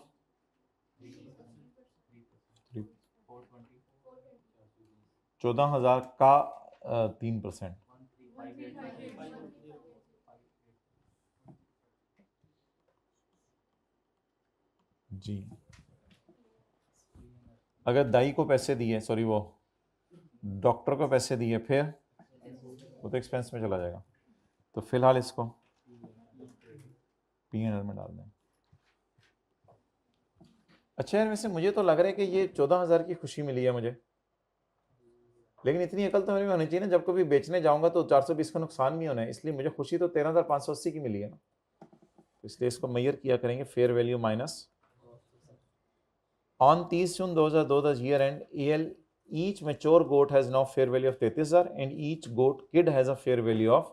14,000 का 3%। जी, अगर दाई को पैसे दिए, सॉरी वो डॉक्टर को पैसे दिए, फिर वो तो एक्सपेंस में चला जाएगा। तो फिलहाल इसको P&L में डाल दें। अच्छा यार, वैसे मुझे तो लग रहा है कि ये 14,000 की खुशी मिली है मुझे, लेकिन इतनी अकल तो मेरे में होनी चाहिए ना, जब कभी बेचने जाऊंगा तो 420 का नुकसान नहीं होना है, इसलिए मुझे खुशी तो 13,580 की मिली है ना, तो इसलिए इसको मैयर किया करेंगे fair value minus on 30 June 2002 the year and AL each mature goat has now fair value of 33,000 and each goat kid has a fair value of,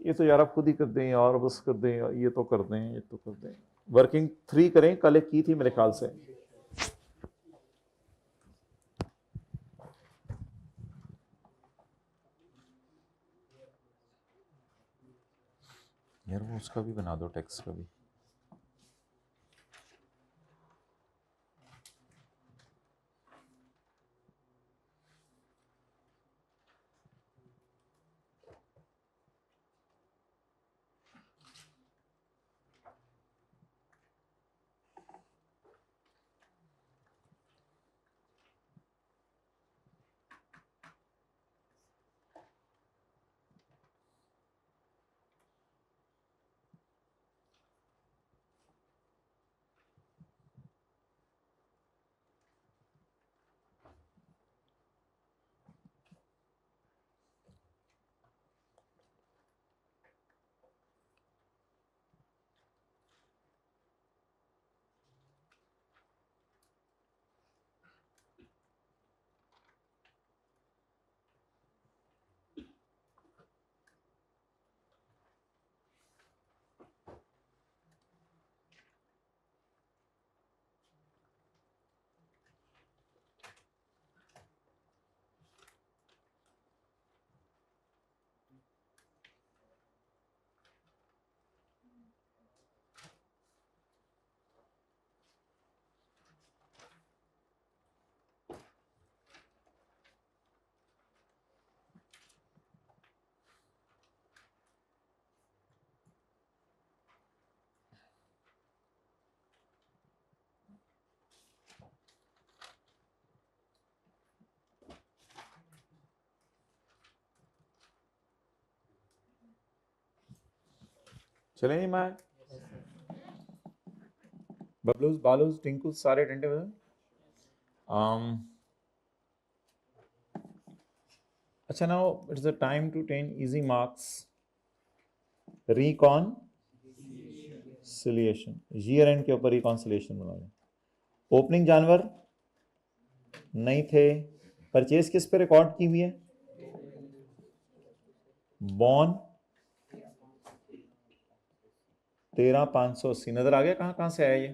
ये तो यार आप खुद ही कर दें यार, बस कर दें, ये तो कर दें, ये तो कर दें। वर्किंग 3 करें, कल एक की थी मेरे ख्याल से। यार वो उसका भी बना दो, टैक्स का भी। चले नहीं मैं बबलूज बालूज टिंकू सारे डंडे बजे। अच्छा, now it's the time to 10 easy marks reconciliation. Year end के ऊपर रिकॉन्सिलिएशन बना लें। ओपनिंग जानवर नहीं थे, परचेज किस पे रिकॉर्ड की हुई है? बॉर्न 13,580। नजर आ गया कहां कहां से आया ये?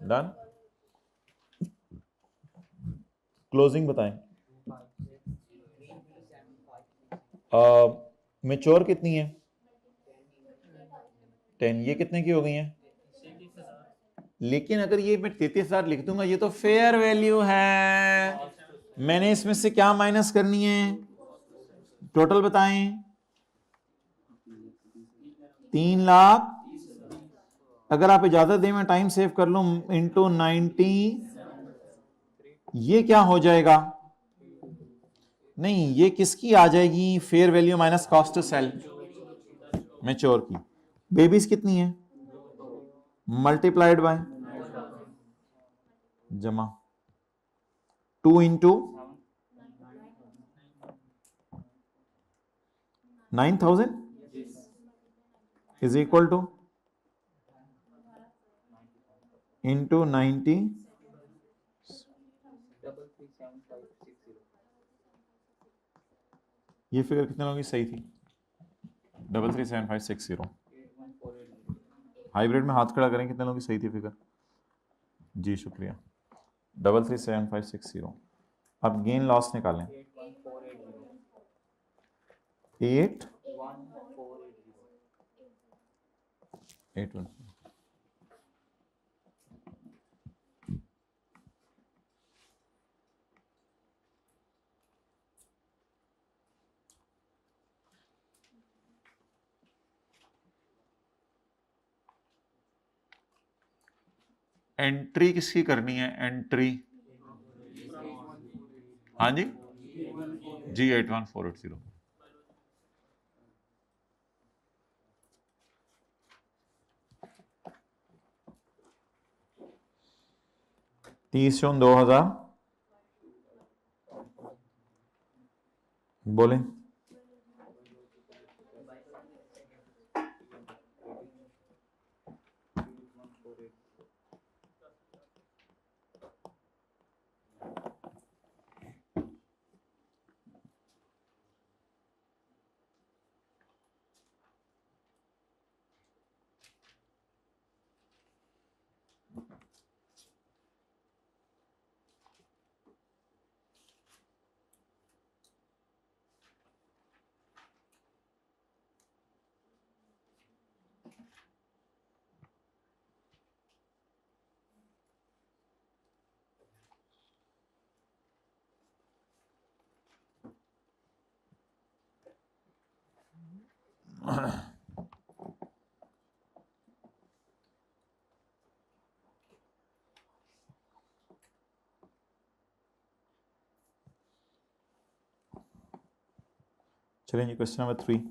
डन। क्लोजिंग बताएं। मेच्योर कितनी है? 10। ये कितने की हो गई है? लेकिन अगर ये मैं 33,000 लिख दूंगा, ये तो फेयर वैल्यू है, मैंने इसमें से क्या माइनस करनी है? टोटल बताएं। 3 लाख। अगर आप इजाजत दें मैं टाइम सेव कर लूं, इंटू 90, ये क्या हो जाएगा? नहीं, ये किसकी आ जाएगी? Fair value minus cost to sell, mature की। बेबीज कितनी है? मल्टीप्लाइड बाय जमा 2 into 9,000 is equal to into 90। ये फिगर कितने लोगों की सही थी? 337560। हाइब्रिड में हाथ खड़ा करें, कितने लोगों की सही थी फिगर? जी शुक्रिया। 337560। अब गेन लॉस निकालें। 8 एंट्री किसकी करनी है? एंट्री, हाँ जी, G 81480। 30/9/2000 बोले। चलिए क्वेश्चन नंबर 3।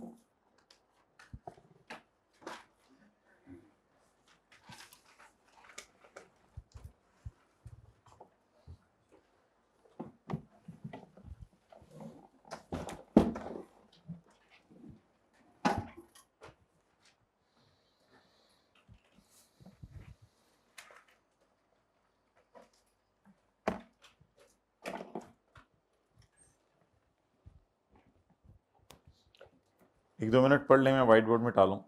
एक दो मिनट पढ़ ले, मैं व्हाइट बोर्ड में टालूं।